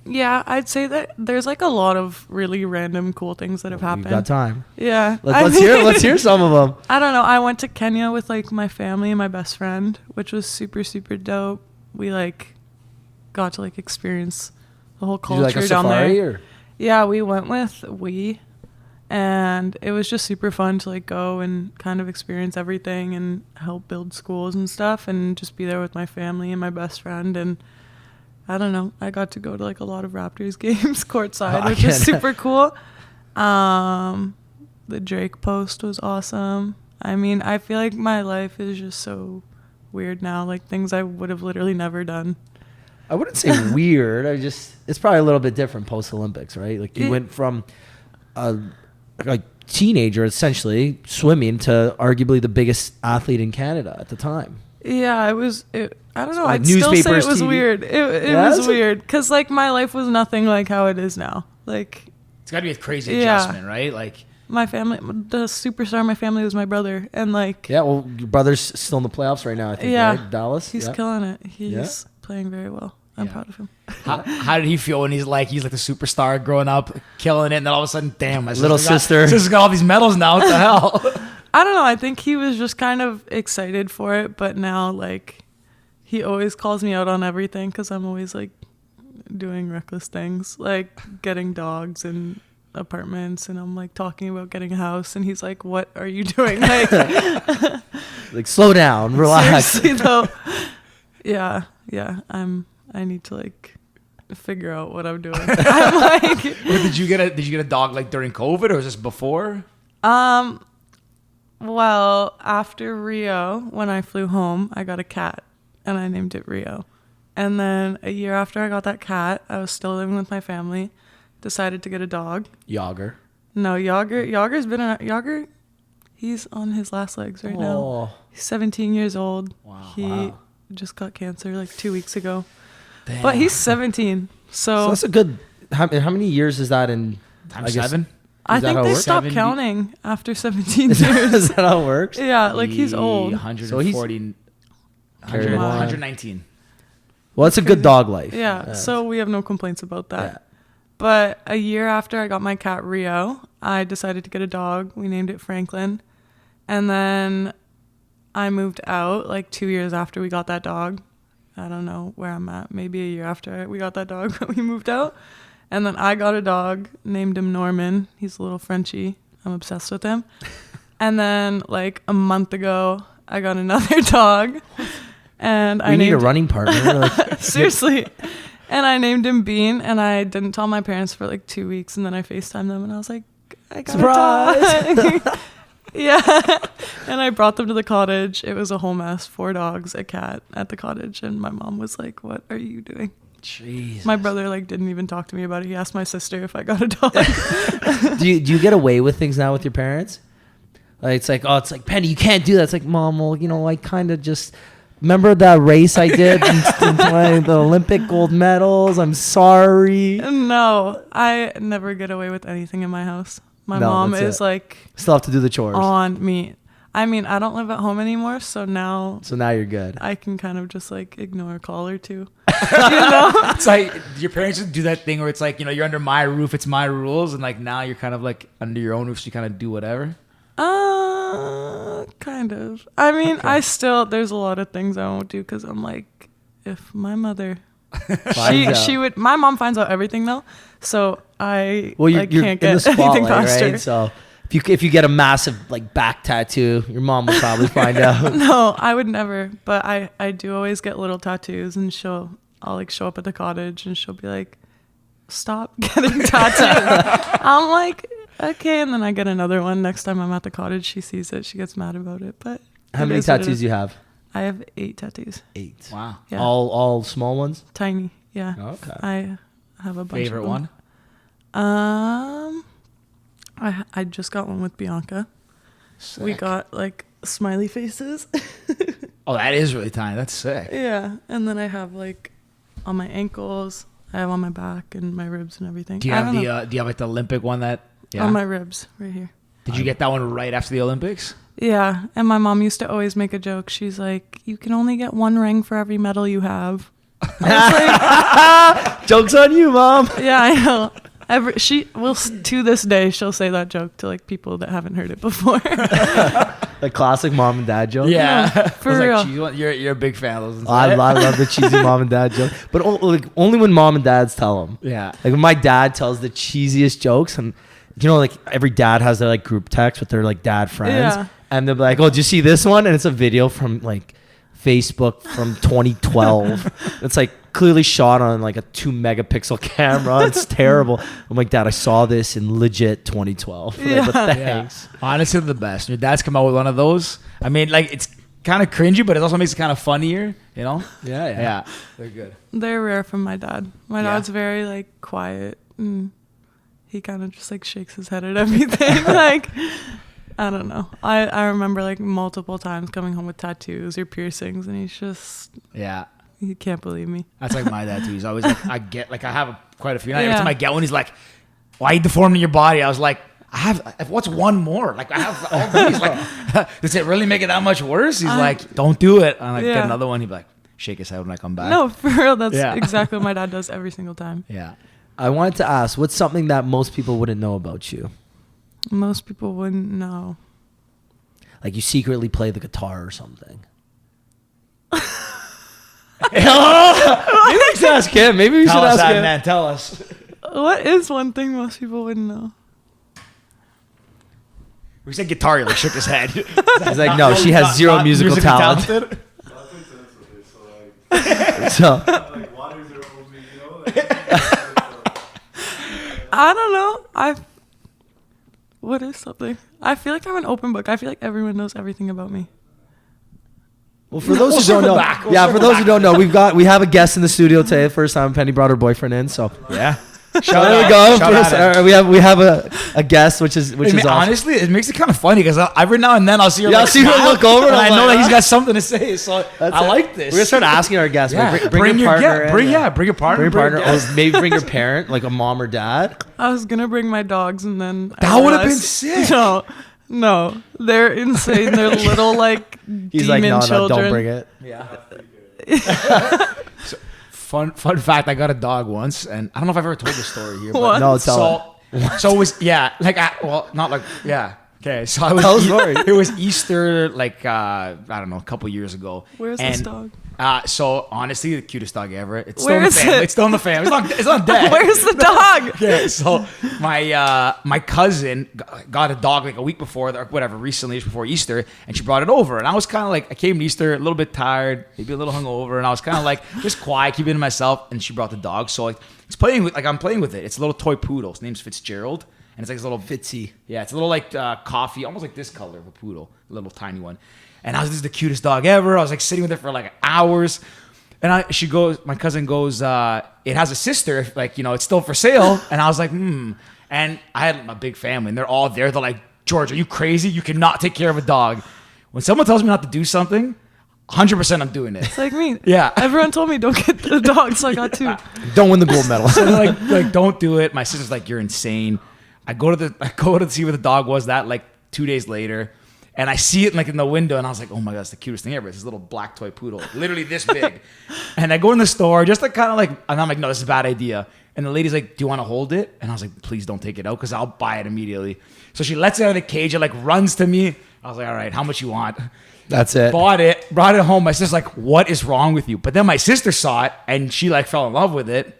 Yeah, I'd say that there's like a lot of really random cool things that have You happened. got time. Yeah. Let's hear some of them. I don't know. I went to Kenya with like my family and my best friend, which was super, super dope. We like got to like experience the whole Did you culture like a down safari there. or? Yeah, we went with and it was just super fun to like go and kind of experience everything and help build schools and stuff and just be there with my family and my best friend. And I don't know, I got to go to like a lot of Raptors games courtside, which is super cool. The Drake post was awesome. I mean, I feel like my life is just so weird now, like things I would have literally never done. I wouldn't say weird. It's probably a little bit different post Olympics, right? Like you went from a teenager essentially swimming to arguably the biggest athlete in Canada at the time. Yeah, I don't know. Like I'd still say newspapers, it was TV. weird. It Yeah, was that's weird because like my life was nothing like how it is now. Like It's got to be a crazy Yeah. adjustment, right? Like, my family, the superstar in my family was my brother, and like Yeah, well, your brother's still in the playoffs right now, I think, Yeah. right? Dallas? he's Yeah. killing it. He's playing very well. I'm Yeah. proud of him. how did he feel when he's like the superstar growing up, killing it, and then all of a sudden, damn, my Little sister. sister's got all these medals now. What the hell? I don't know. I think he was just kind of excited for it, but now like he always calls me out on everything because I'm always like doing reckless things, like getting dogs and apartments, and I'm like talking about getting a house, and he's like, "What are you doing?" Like, Like, slow down, relax. seriously though. Yeah. I need to like figure out what I'm doing. I'm like, Wait, did you get a dog like during COVID or was this before? well, after Rio, when I flew home, I got a cat and I named it Rio. And then a year after I got that cat, I was still living with my family, decided to get a dog. Yager. No, Yager, he's on his last legs right now. Oh. He's 17 years old. Wow. He just got cancer like 2 weeks ago. Damn. But he's 17. So So that's a good. How many years is that in? Times 7. I that think how it they works? stopped 70 counting after 17 Is years. that how it works? Yeah, like he's old. 140, Carried away. 119. Well, it's a good dog life. Yeah, so we have no complaints about that. Yeah. But a year after I got my cat Rio, I decided to get a dog. We named it Franklin. And then I moved out like 2 years after we got that dog. I don't know where I'm at. Maybe a year after we got that dog, we moved out. And then I got a dog, named him Norman. He's a little Frenchie. I'm obsessed with him. And then like a month ago, I got another dog. And We need a running partner. Like, seriously. And I named him Bean, and I didn't tell my parents for like 2 weeks, and then I FaceTimed them, and I was like, I got a dog. Yeah. And I brought them to the cottage. It was a whole mess. 4 dogs, a cat at the cottage, and my mom was like, what are you doing? Jesus. My brother like didn't even talk to me about it. He asked my sister if I got a dog. do you get away with things now with your parents? Like it's like Penny, you can't do that. It's like, Mom, well, I kind of just remember that race I did in the Olympic gold medals. I'm sorry. No, I never get away with anything in my house. My No, mom that's is it. like Still have to do the chores. on me. I mean, I don't live at home anymore, so now So now you're good. I can kind of just like ignore a call or two. You know? It's like your parents just do that thing where it's like, you're under my roof, it's my rules, and like now you're kind of like under your own roof, so you kind of do whatever. Kind of. I mean, I still, there's a lot of things I won't do because I'm like, if my mother, she would, my mom finds out everything though, so I Well, you're can't in get the spotlight, anything past right? her. So if you get a massive like back tattoo, your mom will probably find out. No, I would never, but I do always get little tattoos, and I'll like show up at the cottage and she'll be like, stop getting tattooed. I'm like, okay, and then I get another one next time I'm at the cottage. She sees it, she gets mad about it, but How it many is what it tattoos is. do you have? I have 8 tattoos. 8. Wow. Yeah. All small ones? Tiny, yeah. Okay. I have a bunch Favorite of them. one? I just got one with Bianca. Sick. We got like smiley faces. Oh, that is really tiny. That's sick. Yeah, and then I have like on my ankles. I have on my back and my ribs and everything. Do you I have don't the know. do you have like the Olympic one that? Yeah. On my ribs right here. Did you get that one right after the Olympics? Yeah, and my mom used to always make a joke. She's like, "You can only get 1 ring for every medal you have." Joke's on you, Mom. Yeah, I know. She will to this day she'll say that joke to like people that haven't heard it before. A classic mom and dad joke. Yeah, for I was real. Like, "Cheesy one." You're a big fan of those. ones, I right? love the cheesy mom and dad joke, but only when mom and dads tell them. Yeah. Like when my dad tells the cheesiest jokes, and like every dad has their like group text with their like dad friends, Yeah. and they're like, "Oh, did you see this one?" And it's a video from like Facebook from 2012. It's like clearly shot on like a 2 megapixel camera. It's terrible. I'm like, Dad, I saw this in legit 2012. Yeah. But thanks. Yeah. Honestly, the best. Your dad's come out with one of those. I mean, like it's kind of cringy, but it also makes it kind of funnier. You know? Yeah. They're good. They're rare from my dad. My Yeah. dad's very like quiet, and he kind of just like shakes his head at everything. Like, I don't know. I remember like multiple times coming home with tattoos or piercings, and he's just, Yeah. he can't believe me. That's like my dad too. He's always like, I have quite a few. And every Yeah. time I get one, he's like, why you deforming your body? I was like, what's one more? Like I have all these. Like, does it really make it that much worse? He's like, don't do it. And I get Yeah. another one. He'd be like, shake his head when I come back. No, for real. That's Yeah. exactly what my dad does every single time. Yeah. I wanted to ask, what's something that most people wouldn't know about you? Most people wouldn't know. Like you secretly play the guitar or something. Maybe we should ask him. Maybe we should Tell us ask that, him. man. Tell us. What is one thing most people wouldn't know? We said guitar. He like shook his head. He's like, no, she has zero musical musically talent. talented. So Like water's their only, you know? Like, I don't know. What is something? I feel like I'm an open book. I feel like everyone knows everything about me. well, for those We'll who don't circle know, back. We'll yeah, for circle those who don't know, we have a guest in the studio today. First time Penny brought her boyfriend in, so Yeah. Shout There we out. go. Shout First, out. we have a guest, which is awesome. Honestly, it makes it kind of funny because every now and then I'll see her. Yeah, like, I'll see her smile, look over and and I I'm know like, that he's "Ah." got something to say. So That's I it. like this. We're gonna start asking our guests. Yeah. Bring your partner. in, bring your partner. Bring your partner. guest. Or maybe bring your parent, like a mom or dad. I was gonna bring my dogs, and then That I would've been realized- sick. No, they're insane. They're little like He's demon like, no, children. don't bring it. Yeah. Fun fact: I got a dog once, and I don't know if I've ever told this story here. But What? No, tell So it was not like yeah. Okay, so I was Tell the story. it was Easter like I don't know, a couple years ago. Where's and, this dog? So honestly, the cutest dog ever. It's still Where in the is family. it? It's still in the family. It's not dead. Where's the dog? Yeah, so my cousin got a dog like a week before, or whatever, recently, just before Easter, and she brought it over. And I was kind of like, I came to Easter a little bit tired, maybe a little hungover, and I was kind of like just quiet, keeping it to myself. And she brought the dog, so like I'm playing with it. It's a little toy poodle. His name's Fitzgerald, and it's like this little Fitzy. Yeah, it's a little like coffee, almost like this color of a poodle, a little tiny one. And this is the cutest dog ever. I was like sitting with it for like hours. And my cousin goes, it has a sister, like, it's still for sale. And I was like, And I had a big family, and they're all there. They're like, George, are you crazy? You cannot take care of a dog. When someone tells me not to do something, 100% I'm doing it. It's like me. Yeah. Everyone told me don't get the dog, so I got two. Don't win the gold medal. So they're like, don't do it. My sister's like, you're insane. I go to see where the dog was that like 2 days later. And I see it like in the window, and I was like, "Oh my god, it's the cutest thing ever!" It's this little black toy poodle, literally this big. And I go in the store just to kind of like, and I'm like, "No, this is a bad idea." And the lady's like, "Do you want to hold it?" And I was like, "Please don't take it out, because I'll buy it immediately." So she lets it out of the cage. It like runs to me. I was like, "All right, how much you want?" That's it. Bought it, brought it home. My sister's like, "What is wrong with you?" But then my sister saw it, and she like fell in love with it.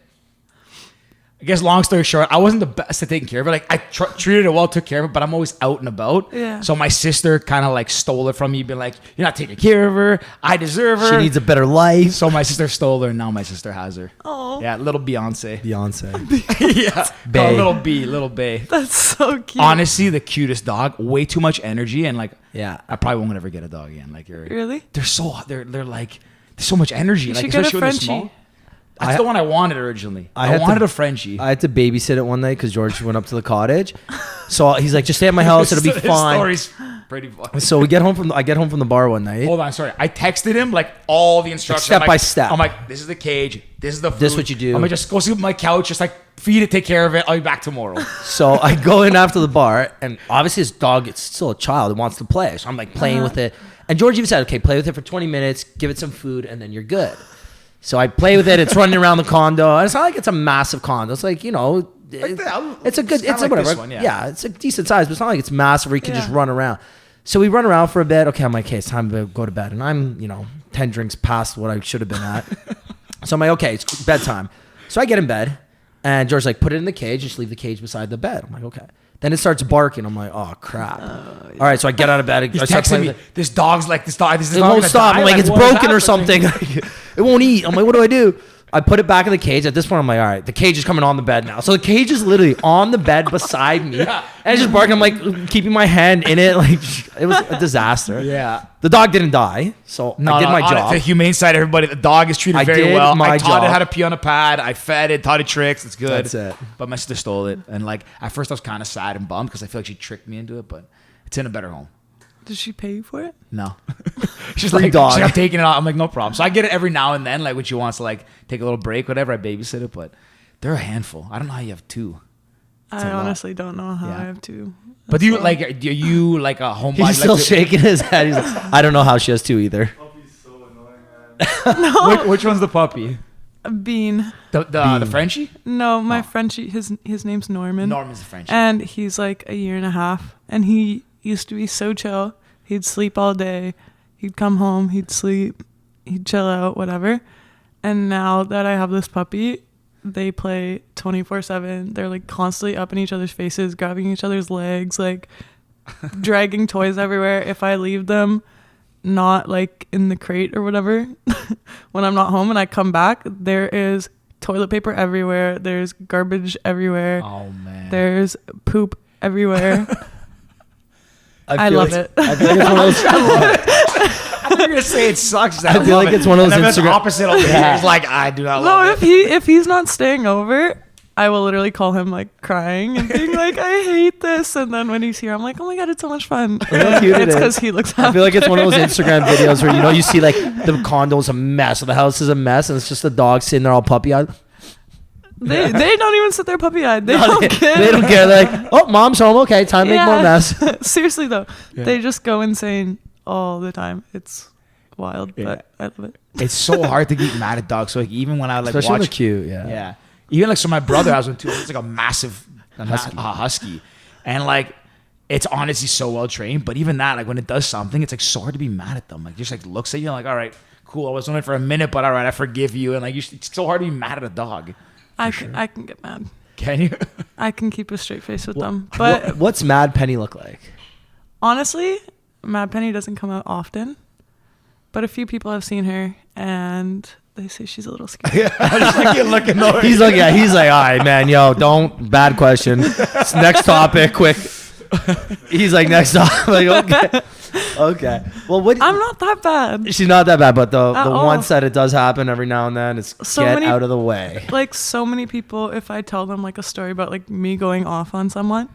I guess long story short, I wasn't the best at taking care of it. Like I treated it well, took care of it, but I'm always out and about. Yeah. So my sister kind of like stole it from me, being like, "You're not taking care of her. I deserve her." She needs a better life. So my sister stole her, and now my sister has her. Oh, Yeah, little Beyonce. Beyonce. Yeah, Bae. Call little B, little Bay. that's so cute. Honestly, the cutest dog. Way too much energy, and like, Yeah. I probably won't ever get a dog again. Like, Really? they're like, there's so much energy. You Like, should get a especially when they're Frenchie. small. That's the one I wanted originally. I had wanted to- a Frenchie. I had to babysit it one night because George went up to the cottage. So he's like, "Just stay at my house. It'll be His fine." story's pretty funny. So I get home from the bar one night. Hold on, sorry. I texted him like all the instructions. Step I'm by like- step. I'm like, this is the cage. This is the food. This what you do. I'm gonna just go sleep on my couch, just like feed it, take care of it. I'll be back tomorrow. So I go in after the bar, and obviously this dog, it's still a child. It wants to play. So I'm like playing with it. And George even said, "Okay, play with it for 20 minutes, give it some food, and then you're good." So I play with it. It's running around the condo. And it's not like it's a massive condo. It's like, it's a good, kinda it's a like whatever. this one, yeah. It's a decent size, but it's not like it's massive where you can just Yeah. run around. So we run around for a bit. Okay, I'm like, okay, it's time to go to bed. And I'm, 10 drinks past what I should have been at. So I'm like, okay, it's bedtime. So I get in bed, and George's like, put it in the cage, just leave the cage beside the bed. I'm like, okay. Then it starts barking. I'm like, oh crap. All right, so I get out of bed. He's I start texting playing me. with it. This dog It won't stop. Die? I'm like, it's what is broken or happening? something. It won't eat. I'm like, what do I do? I put it back in the cage. At this point, I'm like, all right, the cage is coming on the bed now. So the cage is literally on the bed beside me. Yeah. And it's just barking. I'm like keeping my hand in it. Like, it was a disaster. Yeah. The dog didn't die. So I did my on job. The humane side, everybody. The dog is treated I very did well. my I taught it job. how to pee on a pad. I fed it, taught it tricks. It's good. That's it. But my sister stole it, and like at first I was kind of sad and bummed because I feel like she tricked me into it. But it's in a better home. Did she pay you for it? No. She's Free like, dog. I'm taking it out. I'm like, no problem. So I get it every now and then, like when she wants to like take a little break, whatever. I babysit it, but they're a handful. I don't know how you have two. I a lot. honestly don't know how Yeah. I have two. But do you That's like? Do you like a homebody? He's still like to- shaking his head. He's like, I don't know how she has two either. Puppy's so annoying, man. all. Which one's the puppy? No, Bean. The Frenchie? No, my Oh. Frenchie. His name's Norman. Norman's the Frenchie. And he's like a year and a half, and he used to be so chill. He'd sleep all day. He'd come home. He'd sleep. He'd chill out. Whatever. And now that I have this puppy, they play 24/7. They're like constantly up in each other's faces, grabbing each other's legs, like dragging toys everywhere. If I leave them not like in the crate or whatever, when I'm not home and I come back, there is toilet paper everywhere. There's garbage everywhere. Oh man. There's poop everywhere. I feel love like- it. I feel like it's one of those. I thought you were gonna say it sucks. I feel like it's one of those and then there's Instagram- opposite over here. Yeah. It's like I do not No, love it. if he's not staying over, I will literally call him like crying and being like, I hate this. And then when he's here, I'm like, oh my God, it's so much fun. How cute it It's is. because he looks I feel like it's one of those after it. Instagram videos where, you know, you see like the condo's a mess or the house is a mess and it's just a dog sitting there all puppy-eyed. They don't even sit there puppy-eyed. They No, don't care. They don't care. They're like, oh, mom's home. Okay, time to make more mess. Seriously though, Yeah. they just go insane all the time. It's wild, Yeah. but I love it. It's so hard to get mad at dogs. So like even when I like Especially when watch, they're cute, yeah. yeah. Even like so, my brother has one too. It's like a massive Husky. husky, and like it's honestly so well trained. But even that, like when it does something, it's like so hard to be mad at them. Like just like looks at you like, all right, cool. I was on it for a minute, but all right, I forgive you. And like it's so hard to be mad at a dog. I can get mad. Can you? I can keep a straight face with them. But What's Mad Penny look like? honestly, Mad Penny doesn't come out often. But a few people have seen her and they say she's a little scary. Just like you're looking over. He's like, yeah, he's like, all right, man, yo, don't, bad question. Next topic, quick. He's like, next topic. Like, okay. Okay. Well, what? I'm not that bad. She's not that bad, but the At all. once that it does happen every now and then, it's So get many- out of the way. Like so many people, if I tell them like a story about like me going off on someone,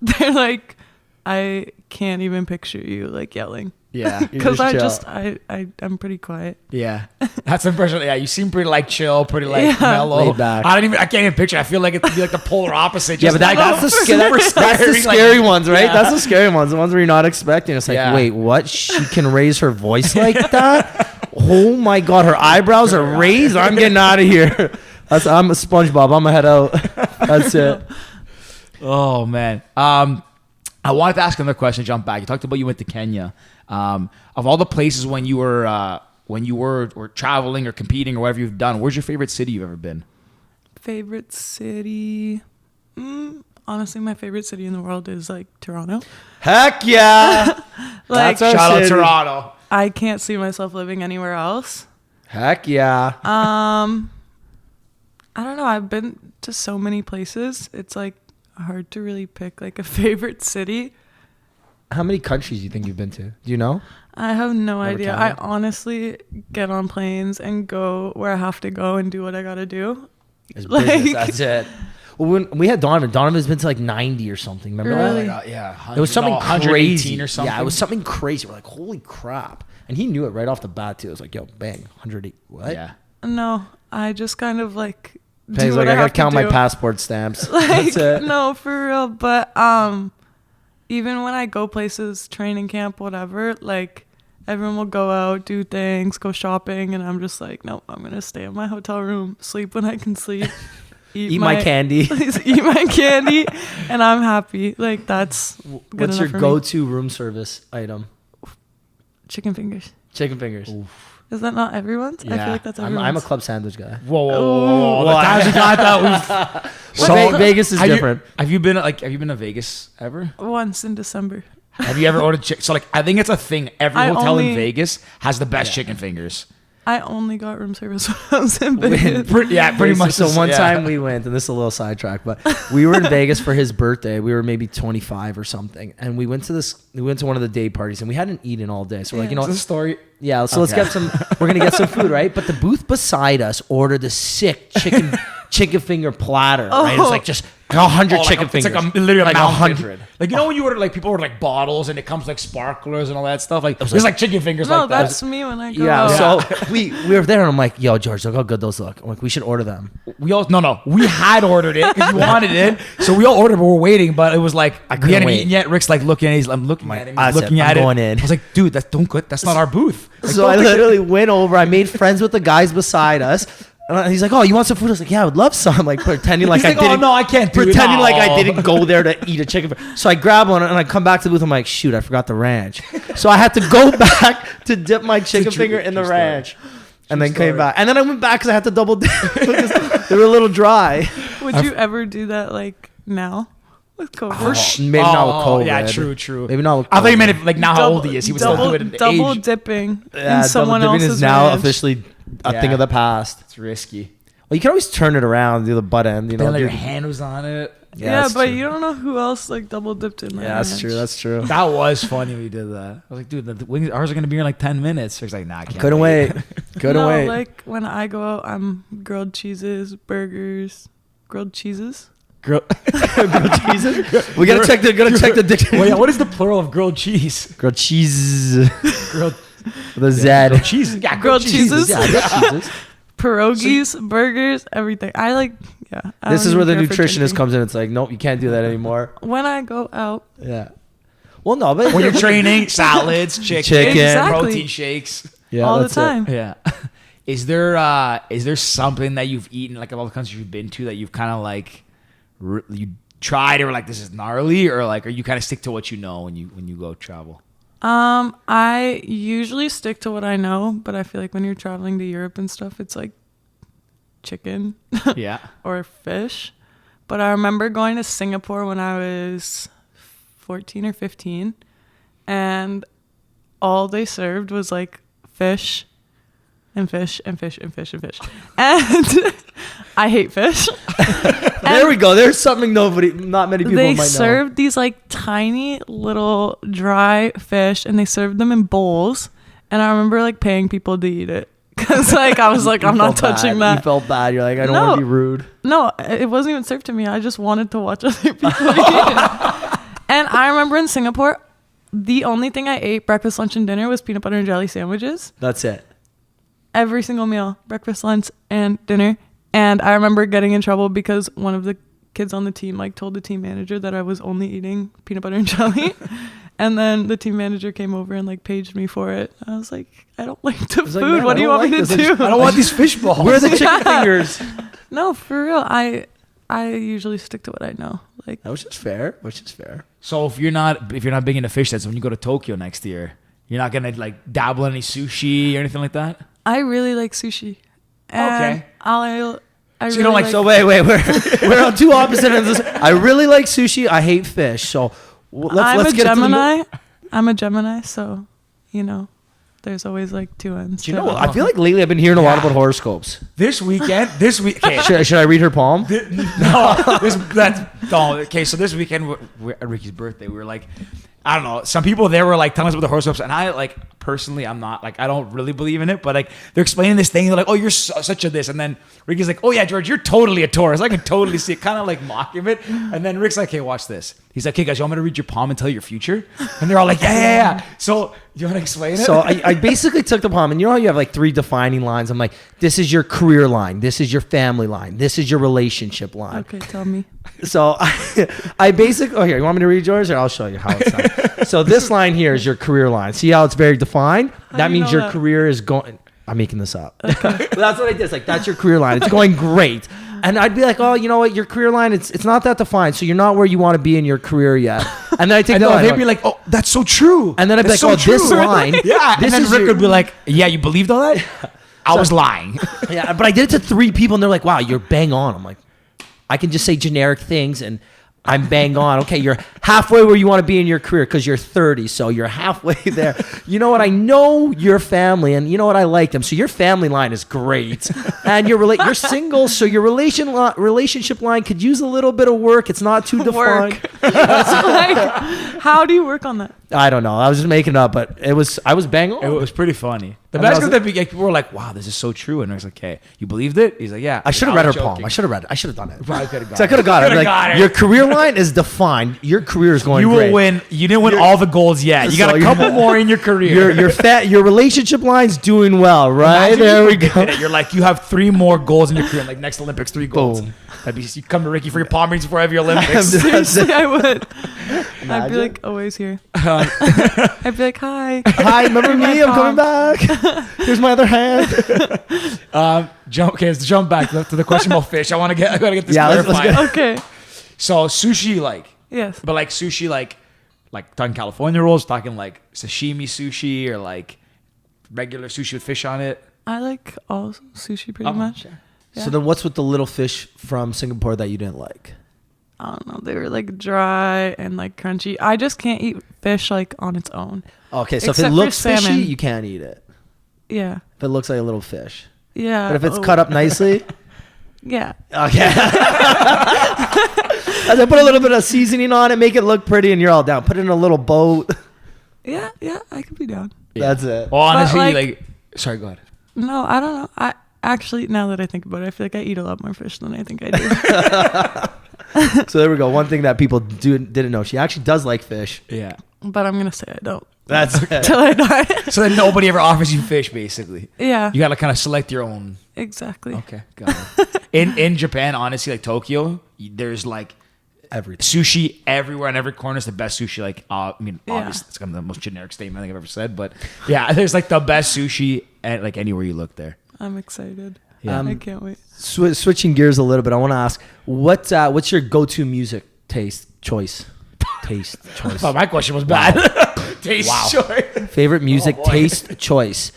they're like, I can't even picture you like yelling. Yeah, Because just I'm pretty quiet. yeah. That's the impression. Yeah, you seem pretty like chill, pretty like Yeah. mellow. Laid back. I can't even picture. I feel like it could be like the polar opposite. Yeah, just but like, that's the super that's the scary, scary like- ones, right? Yeah. That's the scary ones. The ones where you're not expecting. It's like, Yeah. wait, what? She can raise her voice like that? Oh my God, her eyebrows are raised. I'm getting out of here. I'm a SpongeBob. I'm gonna head out. That's it. Oh man. I wanted to ask another question. Jump back. You talked about you went to Kenya. Of all the places when you were traveling or competing or whatever you've done, where's your favorite city you've ever been? Favorite city? Honestly, my favorite city in the world is like Toronto. Heck yeah. Like That's our Shout out city. Toronto. I can't see myself living anywhere else. Heck yeah. I don't know. I've been to so many places. It's like hard to really pick like a favorite city. How many countries do you think you've been to? Do you know? I have no Never idea. counted? I honestly get on planes and go where I have to go and do what I gotta do. It's Like- business. That's it. Well, when we had Donovan's been to like 90 or something. Remember? Really? Oh my God, yeah. It was something 118 crazy. or something. Yeah, it was something crazy. We're like, holy crap. And he knew it right off the bat, too. It was like, yo, bang, 108. What? Yeah. No, I just kind of like do Penny's what like, I have gotta to count my do. passport stamps. Like, That's it. no, for real. But even when I go places, training camp, whatever, like everyone will go out, do things, go shopping, and I'm just like, nope, I'm gonna stay in my hotel room, sleep when I can sleep, Eat my candy. eat my candy, and I'm happy. Like that's good What's enough your for me. go-to room service item? Chicken fingers. Chicken fingers. Is that not everyone's? I Yeah. feel like that's I'm everyone's. a club sandwich guy. Whoa, whoa, whoa, Ooh. whoa, whoa. The times you got that. Vegas is have different. Have you been to Vegas ever? Once in December. Have you ever ordered chicken? So like, I think it's a thing. Every I hotel in only- Vegas has the best chicken fingers. I only got room service when I was in Vegas. Pretty much. So one yeah. time we went, and this is a little sidetrack, but we were in Vegas for his birthday. We were maybe 25 or something, and we went to one of the day parties, and we hadn't eaten all day. So we're like, you know Is what? this a story? Yeah, so let's Okay. get some. We're gonna get some food, right? But the booth beside us ordered a sick chicken finger platter. Right? It's Oh. like just 100 Oh, chicken it's fingers. like literally like a mountain. 100. Like you know when you order like people order like bottles and it comes like sparklers and all that stuff. Like there's like chicken fingers No, like that. that's me when I go Yeah, out. so we were there, and I'm like, "Yo, George, look how good those look." I'm like, "We should order them." We had ordered it because we wanted it, so we all ordered, but we're waiting. But it was like we couldn't hadn't wait. eaten yet. Rick's like looking at it. I'm looking at him. I He's said, looking "I'm at it. going in." I was like, dude, that's not our booth. Like, So don't I think- literally went over. I made friends with the guys beside us. And he's like, "Oh, you want some food?" I was like, "Yeah, I would love some." Like pretending like He's I like, "Oh, didn't. no, I can't do it." Pretending like I No. didn't go there to eat a chicken. So I grab one and I come back to the booth. I'm like, "Shoot, I forgot the ranch." So I had to go back to dip my chicken true- finger in the true story. ranch, and then story. came back. And then I went back because I had to double dip because they were a little dry. Would you ever do that like now with COVID? Maybe not with COVID. Yeah, true. Maybe not with I thought you COVID. meant if, like now how old he is. He would still do it in double age. dipping Yeah, in someone double dipping else's is now ranch. officially a Yeah. thing of the past. It's risky. Well, you can always turn it around, do the butt end. You know, Then like do your the- hand was on it. Yeah, that's but true. you don't know who else like double dipped in that. Yeah, that's ranch. true. That's true. That was funny when we did that. I was like, dude, the wings, ours are gonna be in like 10 minutes. He's like, nah, I can't. Couldn't wait. Couldn't no, wait. like when I go out, I'm grilled cheeses, burgers, grilled cheeses. Grilled Jesus. We gotta check the dictionary. Well, yeah, what is the plural of grilled cheese? Grilled cheese. Grilled The Z. grilled cheese. Yeah, Grilled cheeses. Yeah, grilled cheeses. Pierogies, burgers, everything. I like, yeah. I This don't is where the even care for nutritionist drinking. comes in. It's like, nope, you can't do that anymore. When I go out, Yeah. Well, no, but when you're training, salads, chicken, Exactly. protein shakes. yeah, all the that's it. time. Yeah. Is there something that you've eaten, like of all the countries you've been to, that you've kind of like you tried, or like this is gnarly, or like, or you kind of stick to what you know when you go travel? I usually stick to what I know, but I feel like when you're traveling to Europe and stuff, it's like chicken Yeah. or fish. But I remember going to Singapore when I was 14 or 15, and all they served was like fish and fish and fish and fish and fish. And I hate fish. There we go. There's something not many people They might know. served these like tiny little dry fish, and they served them in bowls. And I remember like paying people to eat it, because like I was like, You I'm not felt touching bad. You that. felt bad. You're like, I don't No. want to be rude. No, it wasn't even served to me. I just wanted to watch other people eat it. And I remember in Singapore, the only thing I ate breakfast, lunch, and dinner was peanut butter and jelly sandwiches. That's it. Every single meal, breakfast, lunch, and dinner. And I remember getting in trouble because one of the kids on the team like told the team manager that I was only eating peanut butter and jelly. And then the team manager came over and like paged me for it. I was like, I don't like the was food. like, man, What I do you don't want me like to this. do? I don't want these fish balls. Where are the chicken fingers? No, for real. I usually stick to what I know. Like, Which is fair. Which is fair. So if you're not big into fish, that's when you go to Tokyo next year. You're not gonna like dabble in any sushi or anything like that. I really like sushi. And Okay. I So you don't like- So wait, we're on two opposite ends. of this. I really like sushi. I hate fish. So let's get to the Gemini. I'm a Gemini, so you know, there's always like two ends. Do you to know it. what? I feel like lately I've been hearing a lot about horoscopes. This week. Okay. Should I read her palm? Okay, so this weekend, at Ricky's birthday, we were like, I don't know. Some people there were like telling us about the horoscopes, and I like personally, I'm not like, I don't really believe in it, but like they're explaining this thing. They're like, oh, you're such a this, and then Ricky's like, oh yeah, George, you're totally a Taurus. I can totally see it, kind of like mocking it. And then Rick's like, hey, watch this. He's like, hey guys, you want me to read your palm and tell you your future? And they're all like, yeah. So you want to explain it? So I basically took the palm, and you know how you have like 3 defining lines? I'm like, this is your career line. This is your family line. This is your relationship line. Okay, tell me. So I basically, oh, here, you want me to read yours, or I'll show you how it's done. So this line here is your career line. See how it's very defined? How That do you means know your that? career is going, I'm making this up. But that's what I did. It's like, that's your career line. It's going great. And I'd be like, oh, you know what? Your career line, it's not that defined. So you're not where you want to be in your career yet. And then I take I the know, line. they'd be like, oh, that's so true. And then I'd be That's like, so oh, this true. line. Yeah, this and then is Rick your- would be like, yeah, you believed all that? I was lying. Yeah, but I did it to 3 people, and they're like, wow, you're bang on. I'm like, I can just say generic things, and I'm bang on. Okay, you're halfway where you want to be in your career because you're 30, so you're halfway there. You know what? I know your family, and you know what? I like them. So your family line is great, and you're single, so your relationship line could use a little bit of work. It's not too defined. Work. Like, how do you work on that? I don't know. I was just making it up, but I was bang on. It was pretty funny. The And I best was was that people were like, wow, this is so true. And Rick's like, hey, you believed it? He's like, yeah. I should have was read her palm. joking. I should have read it. I should have done it. Probably could have got So I could have got it. Coulda Like, got it. your career line is defined. Your career is going You great. will win. You didn't win all the goals yet. You got a So couple more in your career. Your relationship line's doing well, right? Imagine There you we did go. it. You're like, you have 3 more goals in your career. Like next Olympics, 3 goals. Boom. That'd be, you come to Ricky for your palm readings before every Olympics. Seriously, I would. I'd Imagine. be like, always here. I'd be like, hi. Hi, remember me? I'm coming back. Here's my other hand. Let's jump back to the question about fish. I gotta get this Yeah, let's clarified. go. Okay. So sushi, Yes. but like sushi, like talking California rolls, talking like sashimi sushi or like regular sushi with fish on it. I like all sushi pretty Oh, much. sure. Yeah. So then what's with the little fish from Singapore that you didn't like? I don't know. They were like dry and like crunchy. I just can't eat fish like on its own. Okay, so Except if it for looks salmon. fishy, you can't eat it. Yeah. If it looks like a little fish. Yeah. But if it's oh, cut up nicely, Yeah. okay. And then put a little bit of seasoning on it, make it look pretty, and you're all down. Put it in a little boat. Yeah. Yeah. I could be down. That's it. Well, honestly, like- like sorry, go ahead. No, I don't know. Actually, now that I think about it, I feel like I eat a lot more fish than I think I do. So there we go. One thing that people didn't know. She actually does like fish. Yeah. But I'm going to say I don't. That's it. Till I die. So then nobody ever offers you fish, basically. Yeah, You got to kind of select your own. exactly. Okay, got it. In Japan, honestly, like Tokyo, there's like Everything. sushi everywhere, and every corner is the best sushi. Like, I mean, Yeah. obviously, it's kind of the most generic statement I think I've ever said, but yeah, there's like the best sushi at like anywhere you look there. I'm excited. Yeah. I can't wait. Switching gears a little bit, I want to ask, what's your go-to music choice? Taste choice. I thought my question was bad. Taste choice. Favorite music Oh, boy. taste choice.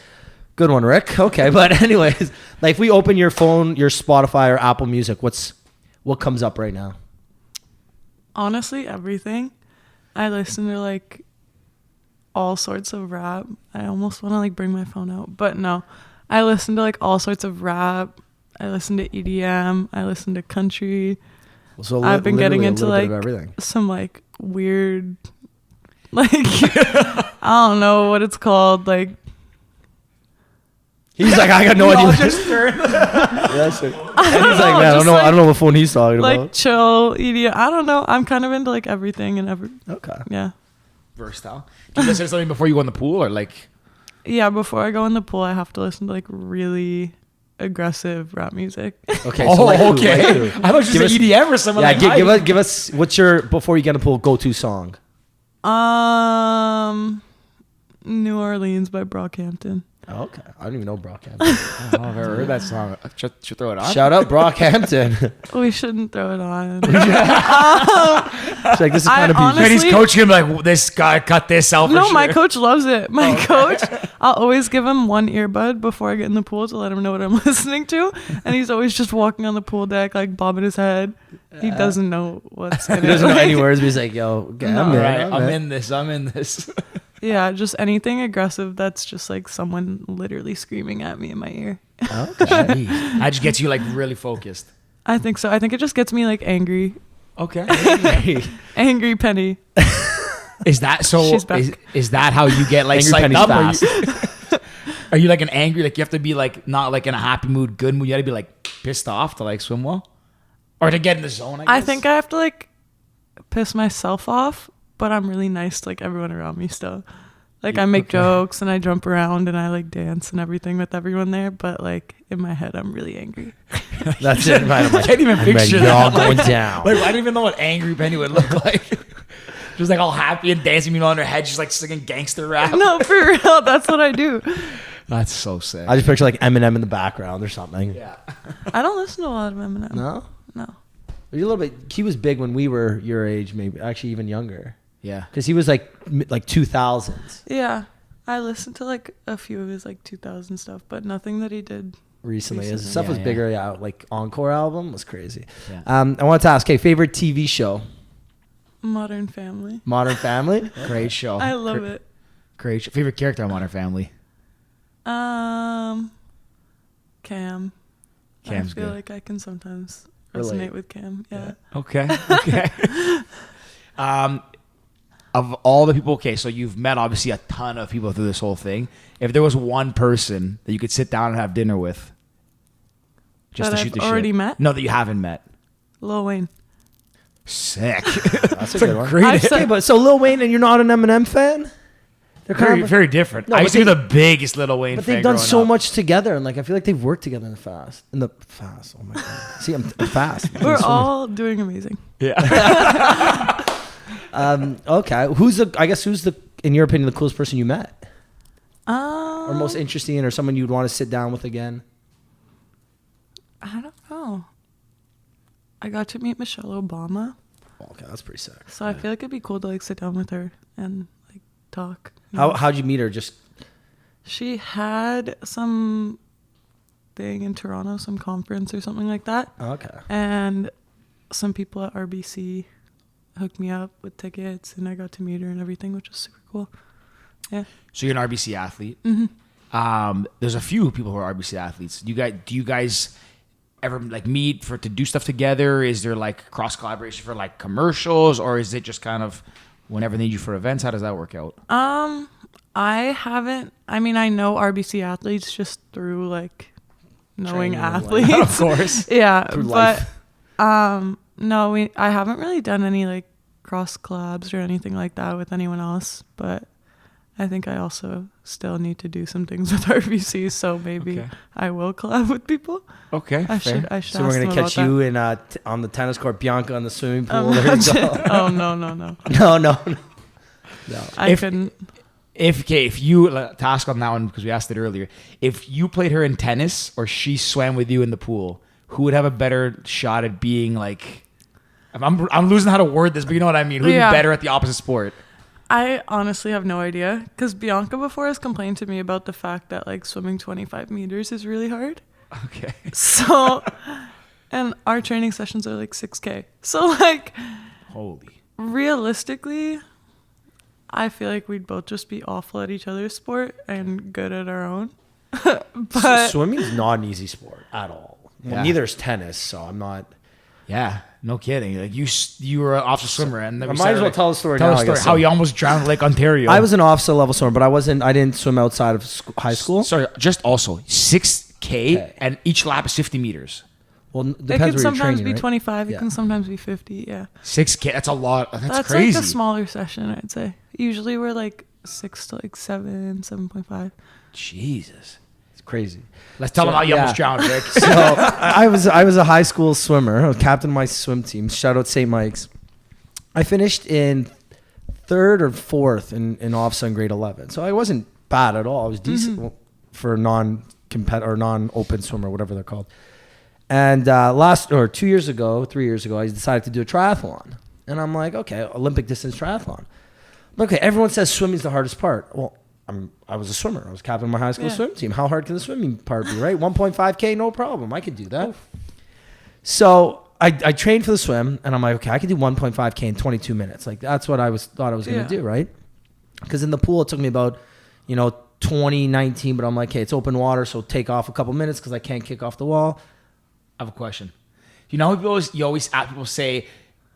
Good one, Rick. Okay, but anyways, like if we open your phone, your Spotify or Apple Music, what comes up right now? Honestly, everything. I listen to like all sorts of rap. I almost want to like bring my phone out, but no. I listen to like all sorts of rap. I listen to EDM. I listen to country. So I've been getting literally a into little bit like of everything. some like weird, like I don't know what it's called. Like He's like, I got no We all idea. just turned. Yes, and he's like, man, I just don't know what phone he's talking like about. chill EDM. I don't know. I'm kind of into like everything and Okay. yeah. Versatile. Do you listen to something before you go in the pool, or like? Yeah, before I go in the pool, I have to listen to like really aggressive rap music. Okay. Oh, So like who? okay. Like who? I thought you Give said us- EDM or something. Yeah, like give us what's your before you get in the pool go-to song? New Orleans by Brockhampton. Oh, okay, I don't even know Brockhampton. Oh, I've never heard that song. Should throw it on. Shout out Brockhampton. We shouldn't throw it on. It's like this is I kind of honestly- Penny's coaching him like, this guy cut this out. For No, sure. my coach loves it. My coach, I'll always give him one earbud before I get in the pool to let him know what I'm listening to. And he's always just walking on the pool deck, like bobbing his head. He doesn't know what's in it. He doesn't know Like, any words, but he's like, yo, okay, No. I'm All in. right, I'm I'm in. in this. I'm in this. Yeah, just anything aggressive that's just like someone literally screaming at me in my ear. Okay. That just gets you like really focused. I think so. I think it just gets me like angry. Okay. Angry Penny. Is that so? She's back. Is that how you get like Angry psyched Penny's up? fast. Are you like an angry? Like you have to be like not like in a happy mood, good mood. You got to be like pissed off to like swim well, or to get in the zone. I think I have to like piss myself off, but I'm really nice to like everyone around me still. Like I make jokes and I jump around and I like dance and everything with everyone there, but like in my head I'm really angry. That's it. Right, I'm I like, can't even picture you're all that. going Like, down. like, I don't even know what angry Penny would look like. Just like all happy and dancing, meanwhile in her head, she's like singing gangster rap. No, for real, that's what I do. That's so sick. I just picture like Eminem in the background or something. Yeah. I don't listen to a lot of Eminem. No? No. You're a little bit. He was big when we were your age, maybe actually even younger, Yeah. because he was like 2000s Yeah. I listened to like a few of his like 2000 stuff, but nothing that he did. recently. His Recently. stuff Yeah, was yeah. bigger. Yeah, like Encore album was crazy. Yeah. I wanted to ask, hey, favorite TV show? Modern Family. Modern Family. Great show. I love it. Great show. Favorite character on Modern Family? Cam. Cam's I feel good. like I can sometimes Relate. resonate with Cam. Yeah. Okay. Okay. Of all the people, okay, so you've met obviously a ton of people through this whole thing. If there was one person that you could sit down and have dinner with, just That to I've shoot the already shit. met? No, that you haven't met. Lil Wayne. Sick. That's a It's good one. great. I've said- Okay, but so Lil Wayne and you're not an Eminem fan? They're kind Very, of, very different. No, I but used to be they- the biggest Little Wayne but fan. they've done growing so up. much together, and like I feel like they've worked together in the fast. Oh my god! See, I'm fast. We're all doing amazing. Yeah. Okay. Who's the in your opinion the coolest person you met, or Um, most interesting, or someone you'd want to sit down with again? I don't know. I got to meet Michelle Obama, Okay, that's pretty sick. so I feel like it'd be cool to like sit down with her and like talk. you know? How'd you meet her? Just She had some thing in Toronto, some conference or something like that, okay. and some people at RBC hooked me up with tickets, and I got to meet her and everything, which was super cool. Yeah. So you're an RBC athlete. Mm-hmm. There's a few people who are RBC athletes. Do you guys ever like meet to do stuff together? Is there like cross collaboration for like commercials, or is it just kind of whenever they need you for events? How does that work out? I haven't. I mean, I know RBC athletes just through like knowing Training and athletes. Of course. Yeah, Through but life. no, I haven't really done any like cross collabs or anything like that with anyone else, but I think I also still need to do some things with RBC, so maybe Okay. I will collab with people. Okay. I fair. should So we're ask gonna them catch about you in on the tennis court, Bianca on the swimming pool. that. There you go. Oh no. No. I If- couldn't. If you to ask on that one because we asked it earlier, if you played her in tennis or she swam with you in the pool, who would have a better shot at being like? I'm losing how to word this, but you know what I mean. Who'd Yeah. be better at the opposite sport? I honestly have no idea because Bianca before has complained to me about the fact that like swimming 25 meters is really hard. Okay. So, and our training sessions are like 6K. So like Holy. realistically, I feel like we'd both just be awful at each other's sport and good at our own. But Swimming's not an easy sport at all. Well, Yeah. neither is tennis, so I'm not. Yeah. No kidding. Like you were an officer swimmer, and then I we might started, as well like, tell the story Tell now, the I story. guess How so. you almost drowned in Lake Ontario. I was an officer level swimmer, but I didn't swim outside of high school. Sorry. Just also 6K, Okay. and each lap is 50 meters. Well, it depends can where you're sometimes training, be right? 25. It Yeah. can sometimes be 50. Yeah. 6K. That's a lot. That's like crazy. a smaller session, I'd say. Usually we're like 6 to like 7.5. Jesus. It's crazy. Let's tell them how you yeah. almost drowned, Rick. So I was a high school swimmer. I was captain of my swim team. Shout out St. Mike's. I finished in third or fourth in OFSA in grade 11. So I wasn't bad at all. I was decent for a non-open swimmer, whatever they're called. And 3 years ago, I decided to do a triathlon. And I'm like, okay, Olympic distance triathlon. Okay, everyone says swimming's the hardest part. Well, I was a swimmer. I was captain of my high school swim team. How hard can the swimming part be, right? 1.5K, no problem. I could do that. So I trained for the swim, and I'm like, okay, I could do 1.5K in 22 minutes. Like that's what thought I was going to do, right? Because in the pool, it took me about, 2019, but I'm like, hey, it's open water, so take off a couple minutes because I can't kick off the wall. I have a question. You know how you always have people say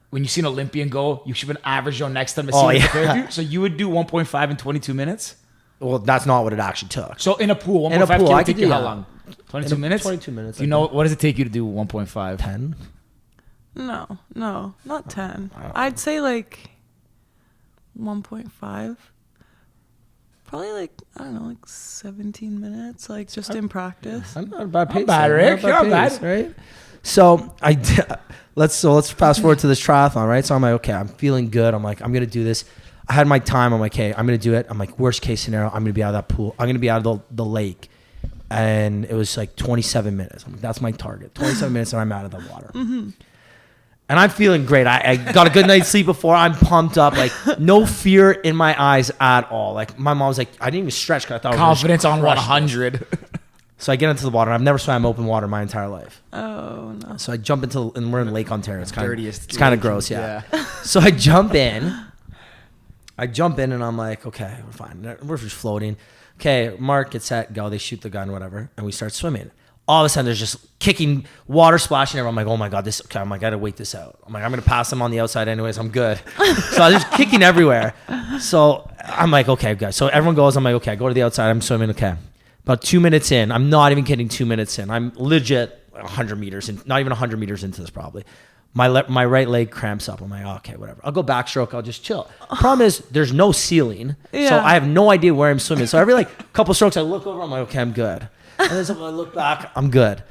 when you see an Olympian go, you should have an average zone next to them to see what they're prepared to? So you would do 1.5 in 22 minutes? Well, that's not what it actually took. So in a pool, 1.5 In a pool, would I take could you do how that. long? 22 minutes? 22 minutes. Do you know what does it take you to do 1.5? 10? No, not 10. I'd say like 1.5. Probably like, I don't know, like 17 minutes, like just in practice. I'm not a bad pace. bad, though. Rick. Not a You're bad. pace, right? So let's fast forward to this triathlon, right? So I'm like, okay, I'm feeling good. I'm like, I'm gonna do this. I had my time. I'm like, hey, I'm gonna do it. I'm like, worst case scenario, I'm gonna be out of that pool. I'm gonna be out of the lake, and it was like 27 minutes. I'm like, that's my target. 27 minutes, and I'm out of the water. And I'm feeling great. I got a good night's sleep before. I'm pumped up. Like no fear in my eyes at all. Like my mom was like, I didn't even stretch because I thought Confidence I on was gonna crush this. 100. So I get into the water. I've never swam open water my entire life. Oh, no. So I jump into, and we're in Lake Ontario. It's kind of Dirtiest It's kind of lake. gross, yeah. So I jump in, and I'm like, okay, we're fine. We're just floating. Okay, mark, get set, go. They shoot the gun, whatever, and we start swimming. All of a sudden, there's just kicking, water splashing everywhere. I'm like, oh my god, I'm like, I gotta wait this out. I'm like, I'm gonna pass them on the outside anyways. I'm good. So I was just kicking everywhere. So I'm like, okay, guys. So everyone goes. I'm like, okay, I go to the outside. I'm swimming. Okay. About 2 minutes in, I'm not even kidding, 2 minutes in, I'm legit 100 meters in, not even 100 meters into this probably. My right leg cramps up. I'm like, oh, okay, whatever. I'll go backstroke. I'll just chill. Problem is, there's no ceiling, so Yeah. I have no idea where I'm swimming. So every couple strokes, I look over. I'm like, okay, I'm good. And then I look back, I'm good.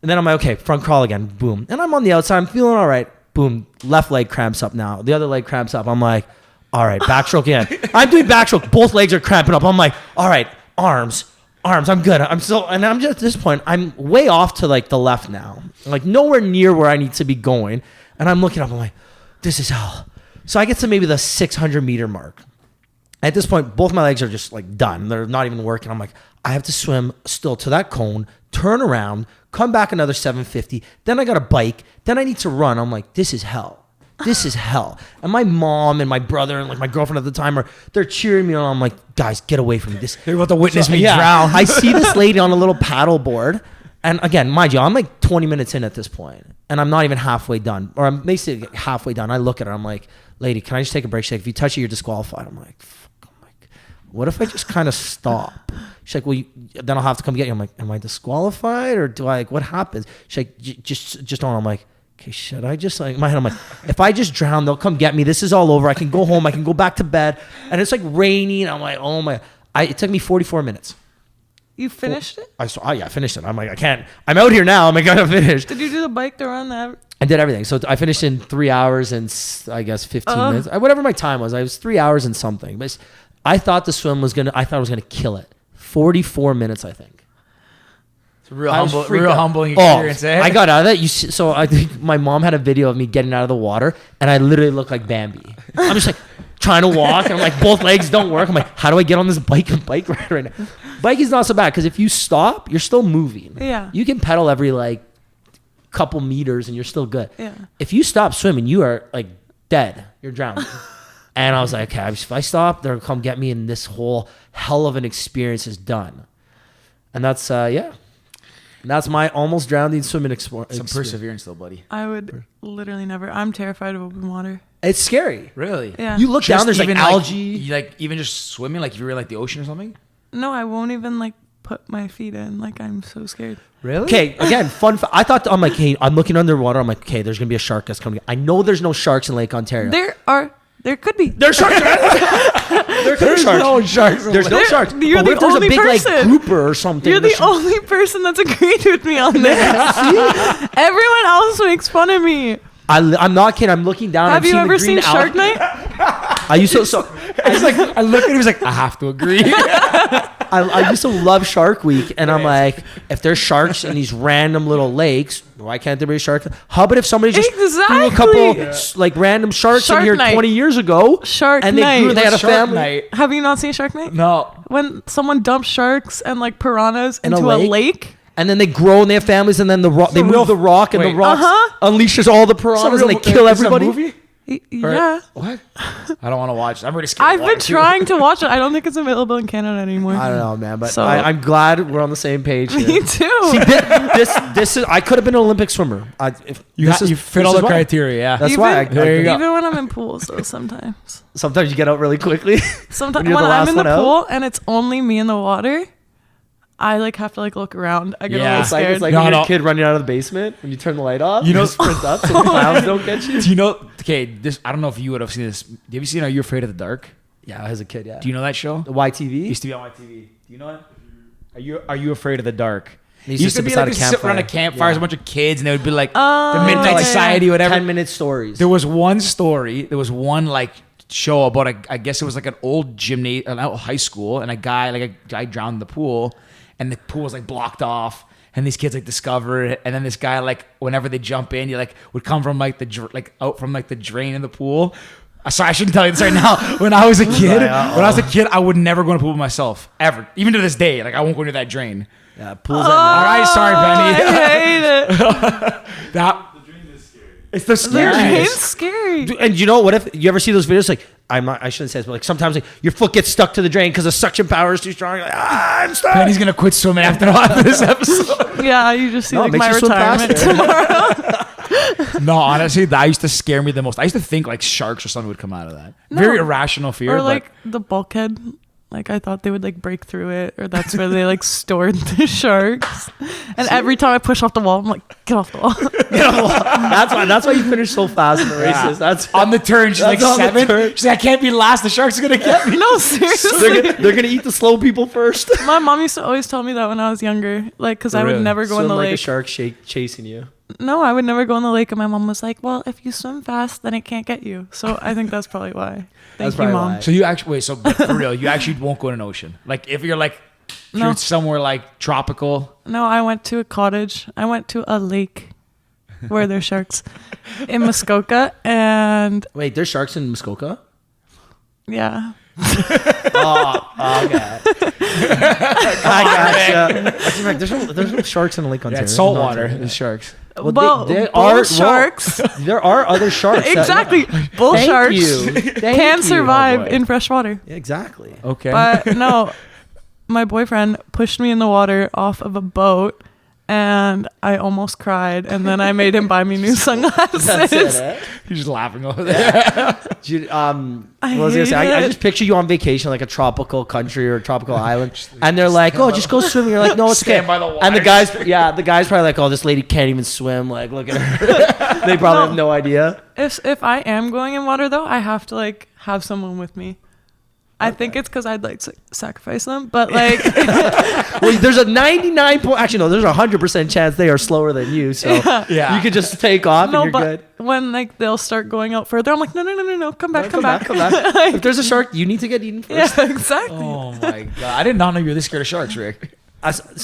And then I'm like, okay, front crawl again. Boom. And I'm on the outside. I'm feeling all right. Boom. Left leg cramps up now. The other leg cramps up. I'm like, all right, backstroke again. I'm doing backstroke. Both legs are cramping up. I'm like, all right, arms, I'm good. I'm just at this point, I'm way off to like the left now. Like nowhere near where I need to be going. And I'm looking up, I'm like, this is hell. So I get to maybe the 600 meter mark. At this point, both my legs are just like done. They're not even working. I'm like, I have to swim still to that cone, turn around, come back another 750. Then I got a bike. Then I need to run. I'm like, this is hell. This is hell. And my mom and my brother and like my girlfriend at the time they're cheering me on. I'm like, guys, get away from me. They're about to witness me drown. I see this lady on a little paddle board. And again, mind you, I'm like 20 minutes in at this point, and I'm not even halfway done, or I'm basically halfway done. I look at her. I'm like, lady, can I just take a break? She's like, if you touch it, you're disqualified. I'm like, fuck. I'm like, what if I just kind of stop? She's like, well, then I'll have to come get you. I'm like, am I disqualified or do I, like, what happens? She's like, just don't. I'm like, okay, should I just, like, in my head, I'm like, if I just drown, they'll come get me. This is all over. I can go home. I can go back to bed. And it's like raining. I'm like, oh my, it took me 44 minutes. You finished it? I finished it. I'm like, I can't, I'm out here now. I'm like, I gotta finish. Did you do the bike to run that? I did everything. So I finished in 3 hours and I guess 15 minutes. Whatever my time was. I was 3 hours and something. But I thought the swim was I thought I was gonna kill it. 44 minutes, I think. It's a real humbling experience. I got out of that. So I think my mom had a video of me getting out of the water, and I literally look like Bambi. I'm just like trying to walk, and I'm like, both legs don't work. I'm like, how do I get on this bike and bike ride right now? Bike is not so bad because if you stop, you're still moving. Yeah. You can pedal every like couple meters, and you're still good. Yeah. If you stop swimming, you are like dead. You're drowning. And I was like, okay, if I stop, they'll come get me, and this whole hell of an experience is done. And that's that's my almost drowning swimming experience. Some perseverance, though, buddy. I would literally never. I'm terrified of open water. It's scary. Really? Yeah. You look down, there's like even, algae. Like even just swimming, like if you were like the ocean or something. No, I won't even like put my feet in. Like I'm so scared. Really? Okay, again, fun. I thought, I'm like, hey, I'm looking underwater. I'm like, okay, there's gonna be a shark that's coming. I know there's no sharks in Lake Ontario. There could be. There's sharks. There's no sharks. There's no sharks. You're But what the if there's a only big person. like grouper or something? You're the only person that's agreed with me on this. Everyone else makes fun of me. I'm not kidding. I'm looking down. Have I'm you ever seen Shark Night? Night? I used to. It's like I looked at him. He was like, I have to agree. I used to love Shark Week, and I'm like, if there's sharks in these random little lakes, why can't there be sharks? How about if somebody just threw a couple like random sharks Shark in here Night. 20 years ago, Shark and they Night. grew, they had a Shark family Night. Have you not seen Shark Night? No. When someone dumps sharks and like piranhas In a into a lake? lake. and then they grow and they have families, and then they move the rock, and the rock unleashes all the piranhas, and they kill everybody. Movie? Yeah. What? I don't want to watch. I'm already scared. I've been trying to watch it. I don't think it's available in Canada anymore. I don't know, man, but So- I'm glad we're on the same page here. Me too. See, this is. I could have been an Olympic swimmer. You fit all the criteria. Yeah. That's even, why. There you go. even when I'm in pools, though, sometimes. Sometimes you get out really quickly. Sometimes When when, you're the I'm last in the one out? pool and it's only me in the water, I like have to like look around. I get a Yeah. little It's like scared. when you're a kid running out of the basement when you turn the light off. You know- sprint up so the clowns don't get you. Do you know? Okay, this. I don't know if you would have seen this. Have you seen Are You Afraid of the Dark? Yeah, as a kid, yeah. Do you know that show? The It YTV? used to be on my TV. Do you know it? Are you afraid of the dark? They It used to be beside like a they sit around a campfire. campfire, Yeah. a bunch of kids, and they would be like the Oh, Midnight yeah. Society, whatever. 10-minute stories. There was one story. There was one like show about I guess it was like an old high school, and a guy drowned in the pool, and the pool was like blocked off, and these kids like discover it, and then this guy like whenever they jump in, you like would come from like out from like the drain in the pool. Sorry, I shouldn't tell you this right now. When I was a kid, I would never go in a pool myself ever, even to this day. Like I won't go into that drain. Yeah, pools Oh, All right, sorry, Penny. I hate it. That The dream is scary. it's the The scariest. drain's scary. And you know what? If you ever see those videos, like I shouldn't say this, but like sometimes like your foot gets stuck to the drain because the suction power is too strong. Like, I'm stuck. Penny's gonna quit swimming after this episode. Yeah, you just see No, it like makes my you swim retirement faster. tomorrow. No, honestly, that used to scare me the most. I used to think like sharks or something would come out of that. Very irrational fear. Or but like the bulkhead. Like I thought they would like break through it, or that's where they like stored the sharks. And every time I push off the wall, I'm like, get off the wall. That's why you finish so fast in the races. Yeah. That's on the turn, she's like That's on the 7. turn. She's like, I can't be last. The sharks are gonna get me. No, seriously. they're gonna eat the slow people first. My mom used to always tell me that when I was younger, like, because I would Really? never go in Swim the like a lake. shark chasing you. No, I would never go in the lake, and my mom was like, "Well, if you swim fast, then it can't get you." So I think that's probably why. That's Thank you, probably mom. why. So you actually wait. So but for real, you actually won't go in an ocean. Like if you're like if No. you're somewhere like tropical. No, I went to a cottage. I went to a lake where there's sharks in Muskoka, and Wait, there's sharks in Muskoka? yeah, Oh, okay. I gotcha. There's no sharks in Lake Yeah, Ontario. it's salt water. Ontario. The sharks. well, they bull sharks. There are other sharks. that- Exactly, bull Thank sharks you. Thank can you. survive boy. in fresh water. Exactly. Okay. But no, my boyfriend pushed me in the water off of a boat, and I almost cried, and then I made him buy me new sunglasses. That's it, eh? You're just laughing over there. Dude, what was I gonna say? I just picture you on vacation, like a tropical country or a tropical island, and they're like, "Oh, just go swimming." You're like, "No, it's okay." Stand by the water. And the guy's probably like, "Oh, this lady can't even swim." Like, look at her. They probably have no idea. If I am going in water though, I have to like have someone with me. I think it's because I'd like sacrifice them, but like, Well, there's a 99 point. Actually, no, there's a 100% chance they are slower than you. So Yeah. you could just take off no, and you're but good. when like they'll start going out further, I'm like, no, come back. Come back. If there's a shark, you need to get eaten first. Yeah, exactly. Oh my god! I did not know you were this scared of sharks, Rick.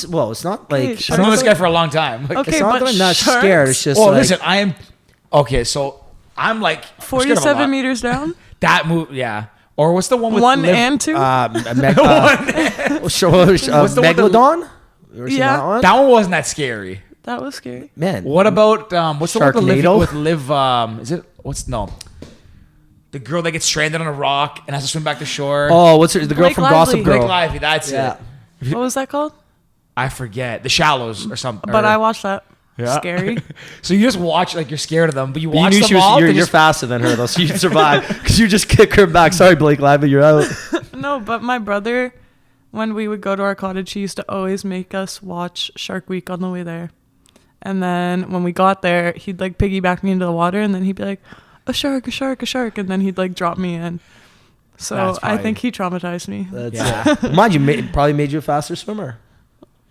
Well, it's not like Okay, it's I've sharks known not this guy for a long time. Like, Okay, it's not but that I'm not sharks- scared. It's just oh, like, listen, I am. Okay, so I'm like I'm scared of a 47 lot. meters down, That move, yeah. Or what's the one with 1 Liv- and 2. What's the one Megalodon. You ever seen Yeah. that one? That one wasn't that scary. That was scary. Man, What about what's the one Sharknado? with Liv? Is it what's no? The girl that gets stranded on a rock and has to swim back to shore. Oh, what's her, the girl Blake from Lively. Gossip Blake Girl? Lively, that's Yeah. it. What was that called? I forget. The Shallows or something. But or- I watched that. Yeah. Scary. So you just watch like you're scared of them, but you But you watch knew them she was. all. You're, they you're just- faster than her though, so you'd survive because you just kick her back. Sorry, Blake Lively, you're out. No, but my brother, when we would go to our cottage, he used to always make us watch Shark Week on the way there. And then when we got there, he'd like piggyback me into the water, and then he'd be like, a shark, and then he'd like drop me in. So That's I probably- think he traumatized me. That's Yeah. Mind you, probably made you a faster swimmer.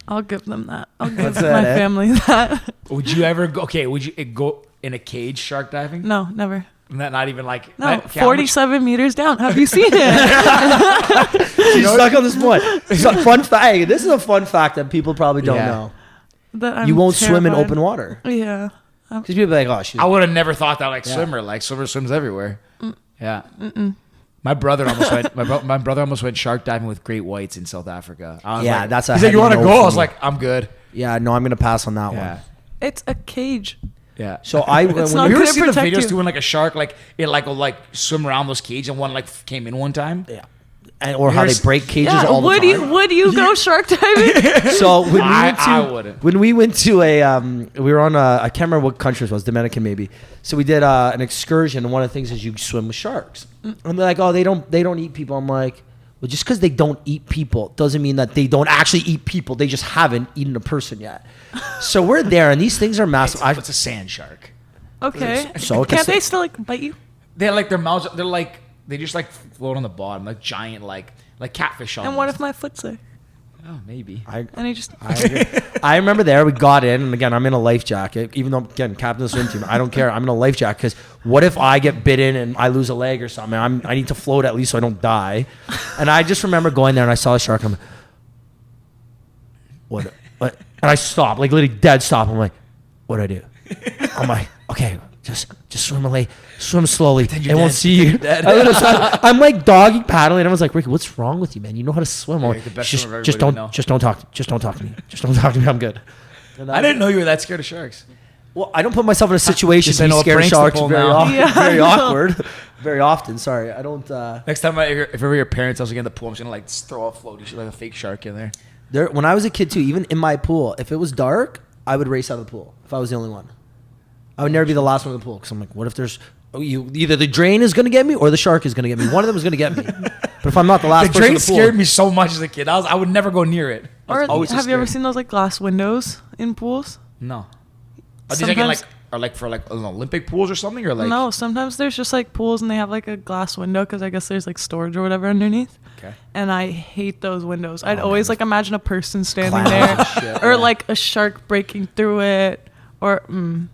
I'll give them that. I'll give What's my that, eh? family that. Would you ever go? Okay, would you go in a cage shark diving? No, never. Not even like No, okay, how much- 47 meters down. Have you seen it? She's stuck on this point. So, fun fact. Hey, this is a fun fact that people probably don't Yeah. know. That I'm You won't swim in terrified. open water Yeah. because people are like, oh, she's. I would have never thought that like Yeah. swimmer. Like swimmer swims everywhere. Yeah. My brother almost went. My brother almost went shark diving with great whites in South Africa. I was Yeah, like, that's a He's like, you heavy want to no go? for I was me. like, I'm good. Yeah, no, I'm gonna pass on that Yeah. one. It's a cage. Yeah. So I when not Have you gonna ever seen the protect videos you. doing like a shark like it like will like swim around those cages and one like came in one time? yeah, or how they Here's- break cages Yeah. all the time. Would you go shark diving? So when we went to, I wouldn't. When we went to we were on I can't remember what country it was, Dominican maybe. So we did an excursion, and one of the things is you swim with sharks. And they're like, oh, they don't eat people. I'm like, well, just because they don't eat people doesn't mean that they don't actually eat people. They just haven't eaten a person yet. So we're there, and these things are massive. It's a sand shark. Okay. So Can't they still like bite you? They're like their mouths. They're like they just like float on the bottom like giant like catfish. And what if my foot's there? Oh, maybe. And he just I remember there we got in, and again I'm in a life jacket. Even though again captain of the swim team, I don't care. I'm in a life jacket because what if I get bitten and I lose a leg or something? I need to float at least so I don't die. And I just remember going there and I saw a shark. I'm like, what? And I stopped, like literally dead stop. I'm like, what do I do? I'm like, okay, just swim away, swim slowly. They won't see you. I'm like doggy paddling. I was like, Ricky, what's wrong with you, man? You know how to swim. I'm You're like, the best just, swimmer just everybody don't, would know. just don't talk, just don't talk to me. Just don't talk to me. I'm good. I didn't know you were that scared of sharks. Well, I don't put myself in a situation Just to be I know a scared of pranks to sharks pull very now. often. Yeah, Very I know. awkward. Very often. Sorry, I don't. Next time, if ever your parents' house again in the pool, I'm just gonna like throw a floaty, like a fake shark in there. There, when I was a kid too, even in my pool, if it was dark, I would race out of the pool if I was the only one. I would never be the last one in the pool because I'm like, what if there's either the drain is gonna get me or the shark is gonna get me. One of them is gonna get me. But if I'm not the last The person in drain the pool, scared me so much as a kid. I would never go near it. I was or always so have you ever scared. seen those like glass windows in pools? No. Are these like in like Sometimes- or like for like Olympic pools or something or like? No, sometimes there's just like pools and they have like a glass window because I guess there's like storage or whatever underneath. Okay. And I hate those windows. I'd always like imagine a person standing Clowns there, and shit, or yeah. like a shark breaking through it, or no.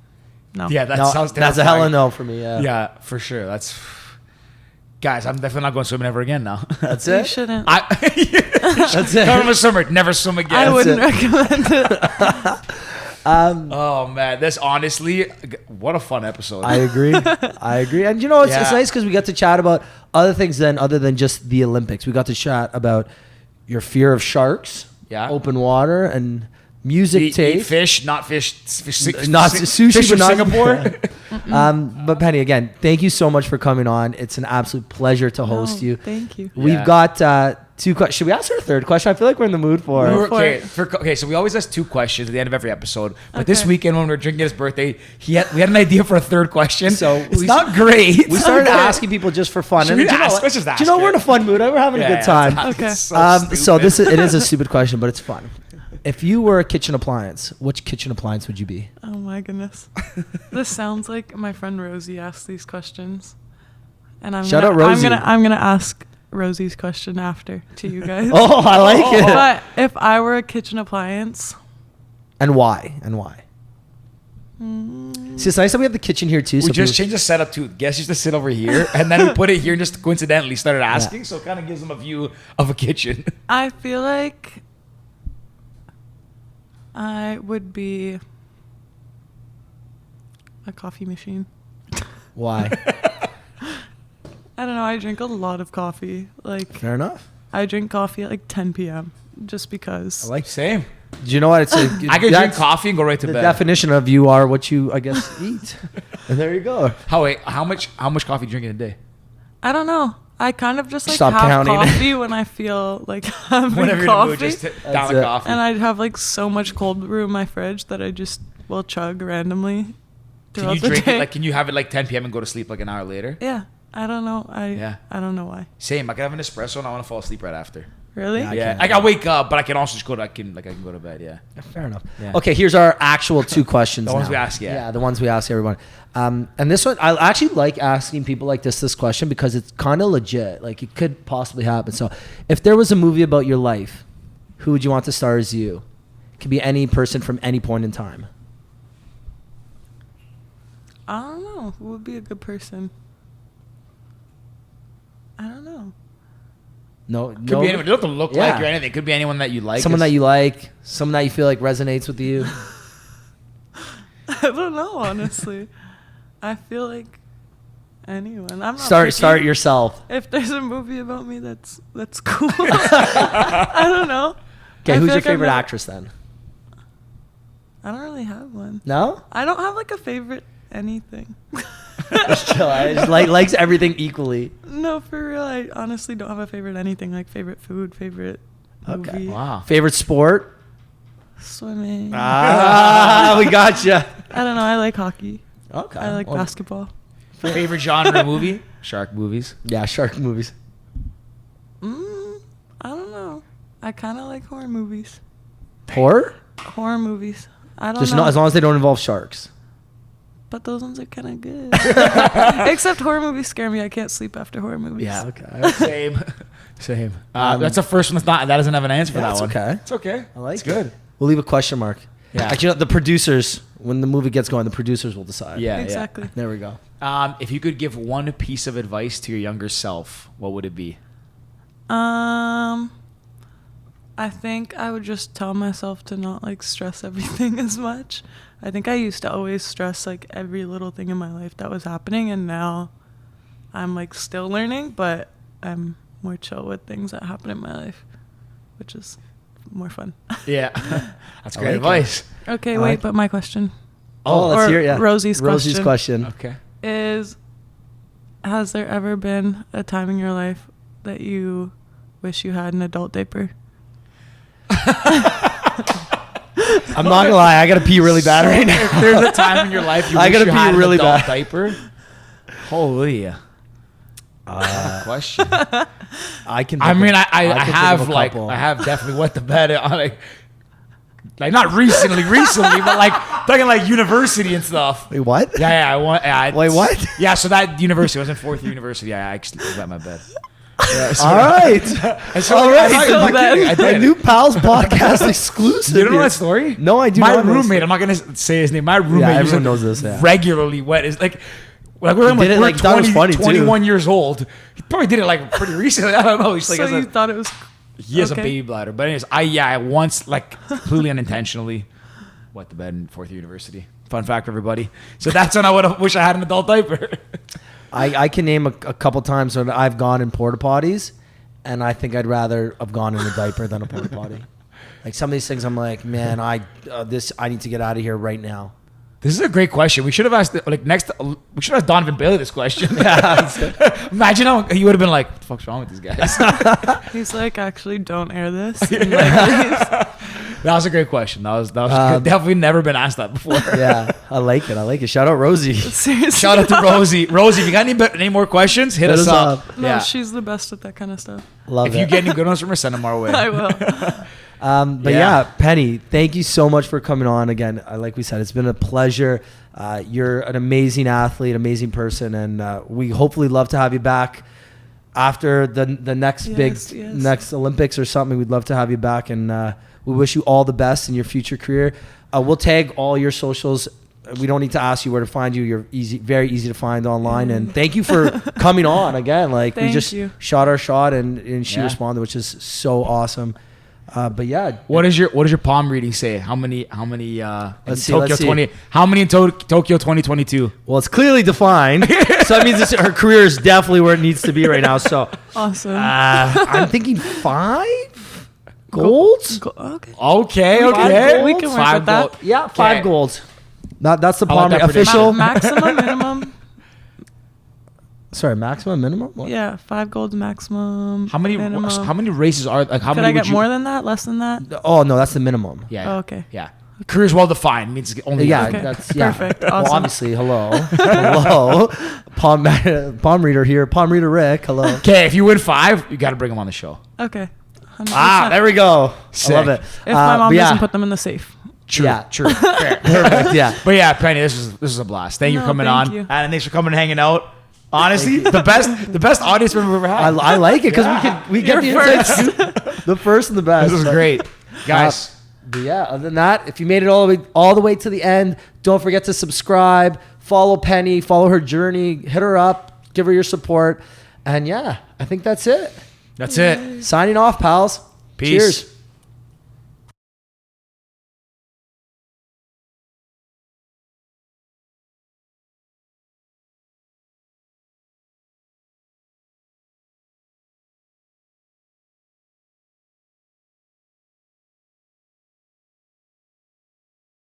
Yeah, that no, sounds that's a terrifying. hell of no for me. Yeah, Yeah, for sure. That's guys. I'm definitely not going swimming ever again now. that's You it. shouldn't. That's it. I'm a swimmer. Never swim again. I wouldn't it. recommend it. Oh man, this honestly, what a fun episode. I agree. I agree. And you know, it's Yeah. nice because we got to chat about other things other than just the Olympics. We got to chat about your fear of sharks, Yeah. open water, and music eat taste. fish, not fish. Not sushi, fish but from not Singapore. But Penny, again, thank you so much for coming on. It's an absolute pleasure to host No, you. Thank you. We've Yeah. got 2 questions. Should we ask our third question? I feel like we're in the mood for it. Okay, so we always ask 2 questions at the end of every episode. But this Okay. weekend when we were drinking his birthday, we had an idea for a third question. So it's we- not great. We started asking people just for fun. Should And we do you know ask- what? let's just ask Do you know we're in a it. fun mood? We're having a good time. Okay. So So it is a stupid question, but it's fun. If you were a kitchen appliance, which kitchen appliance would you be? Oh my goodness. This sounds like my friend Rosie asked these questions. And Shout out Rosie. I'm gonna ask Rosie's question after to you guys. Oh, I like it. But if I were a kitchen appliance, And why? See, it's nice that we have the kitchen here too. we So just people- changed the setup to guests used to sit over here, and then we put it here and just coincidentally started asking. So it kind of gives them a view of a kitchen. I feel like I would be a coffee machine. Why? I don't know. I drink a lot of coffee. Like, Fair enough. I drink coffee at like 10 p.m. just because. I like. Same. Do you know what? It's a, I could drink that's coffee and go right to The bed. definition of you are what you, I guess, eat. And there you go. How much coffee do you drink in a day? I don't know. I kind of just like Stop have counting. coffee when I feel like having Whenever you're in the mood, coffee. just down That's the it. coffee. And I'd have like so much cold brew in my fridge that I just will chug randomly Can throughout you the drink day. it? Like, can you have it like 10 p.m. and go to sleep like an hour later? Yeah. I don't know. Yeah. I don't know why. Same. I can have an espresso and I want to fall asleep right after. Really? Yeah, I Yeah, can't. I can wake up, but I can also just go to I can go to bed. Yeah. Fair enough. Yeah. Okay, here's our actual 2 questions. The ones now. we ask, yeah. Yeah, the ones we ask everyone. And this one, I actually like asking people like this question because it's kind of legit. Like it could possibly happen. So, if there was a movie about your life, who would you want to star as you? It could be any person from any point in time. I don't know. Who would be a good person? I don't know. No, Could be anyone. You don't have to look Yeah. like or anything. Could be anyone that you like. Someone that you like, someone that you feel like resonates with you. I don't know, honestly. I feel like anyone. I'm not Start picky. yourself. If there's a movie about me, that's cool. I don't know. Okay, I who's feel your like I'm favorite not- actress then? I don't really have one. No? I don't have like a favorite anything. Just chill. I just likes everything equally. No, for real. I honestly don't have a favorite anything. Like favorite food, favorite movie. Okay. Wow. Favorite sport? Swimming. We got you. I don't know. I like hockey. Okay. I like Well, basketball. Favorite genre movie? Shark movies. Yeah, shark movies. I don't know. I kind of like horror movies. Horror? Horror movies. I don't Just know. not as long as they don't involve sharks. But those ones are kind of good. Except horror movies scare me. I can't sleep after horror movies. Yeah. Okay. Same. Same. That's the first one. That doesn't have an answer for Yeah, that it's one. okay. It's okay. I like It's it. good. We'll leave a question mark. Yeah. Actually, the producers, when the movie gets going, the producers will decide. Yeah. Exactly. There we go. Yeah. If you could give one piece of advice to your younger self, what would it be? I think I would just tell myself to not like stress everything as much. I think I used to always stress like every little thing in my life that was happening, and now I'm like still learning, but I'm more chill with things that happen in my life, which is more fun. Yeah. That's I great like advice. Okay, I wait, like- but my question Oh, let's or hear it. Yeah. Rosie's question. Okay. is, has there ever been a time in your life that you wish you had an adult diaper? I'm not gonna lie. I gotta pee really bad right now. If there's a time in your life you I wish gotta you pee had really an adult bad. diaper, holy question. I can. I mean, I can think of have a like couple. I have definitely wet the bed on like not recently, but like talking like university and stuff. Wait, what? Yeah, I want. Yeah, Wait, what? Yeah, so that university I was in fourth year university. Yeah, I actually wet my bed. Yeah, so All right. All right. I'm not kidding, I A did. new Pals podcast exclusive. You don't know here. that story? No, I do My not know roommate, this. I'm not gonna say his name. My roommate, used everyone to knows this, yeah. regularly wet. Is like we're did it, we're like, thought it was funny, too. 21 years old. He probably did it like pretty recently. I don't know. He's like, So has you a- thought it was he has a okay. baby bladder. But anyways, I once like completely unintentionally wet the bed in fourth year university. Fun fact, everybody. So that's when I would wish I had an adult diaper. I can name a couple times when I've gone in porta potties, and I think I'd rather have gone in a diaper than a porta potty. Like some of these things, I'm like, man, I need to get out of here right now. This is a great question. We should have asked we should have asked Donovan Bailey this question. Imagine how he would have been like, what the fuck's wrong with these guys? He's like, actually, don't air this. And like, That was a great question. That was definitely never been asked that before. Yeah, I like it. Shout out Rosie. seriously. Shout out to Rosie. Rosie, if you got any more questions, hit us up. No, Yeah. she's the best at that kind of stuff. Love If it. you get any good ones from her, send them our way. I will. But Yeah. Penny, thank you so much for coming on again. Like we said, it's been a pleasure. You're an amazing athlete, amazing person, and we hopefully love to have you back after the next next Olympics or something. We'd love to have you back, and we wish you all the best in your future career. We'll tag all your socials. We don't need to ask you where to find you. You're very easy to find online. And thank you for coming on again. Like we just shot our shot, and she responded, which is so awesome. But yeah, what does your palm reading say? How many Let's see, Tokyo let's see. 20? How many in Tokyo 2022? well, it's clearly defined, so that means her career is definitely where it needs to be right now. So Awesome. I'm thinking 5 golds. Okay. Okay. We can work Five with that. gold. Yeah, 5 Okay. golds. That's the I like palm that prediction. official. Maximum, minimum. Sorry, maximum, minimum. What? Yeah, 5 golds maximum. How many races are like? How Could many I get would you? more than that? Less than that? Oh no, that's the minimum. Yeah. Oh, okay. Yeah. Career's well defined means only. Yeah, Okay. that's yeah. Perfect. Well, Awesome. obviously, hello, palm reader here, palm reader Rick. Hello. Okay, if you win 5, you got to bring them on the show. Okay. 100%. There we go. Sick. I love it. If my mom but yeah, doesn't put them in the safe. True. Yeah. True. Fair. perfect. Yeah. But yeah, Penny, this is a blast. Thank you for No, coming thank on, you. and thanks for coming and hanging out. Honestly, the best audience we've ever had. I like it because we get the You're inside scoop, the first and the best. This was great, guys. But yeah, other than that, if you made it all the way to the end, don't forget to subscribe, follow Penny, follow her journey, hit her up, give her your support, and yeah, I think that's it. That's it. Signing off, pals. Peace. Cheers.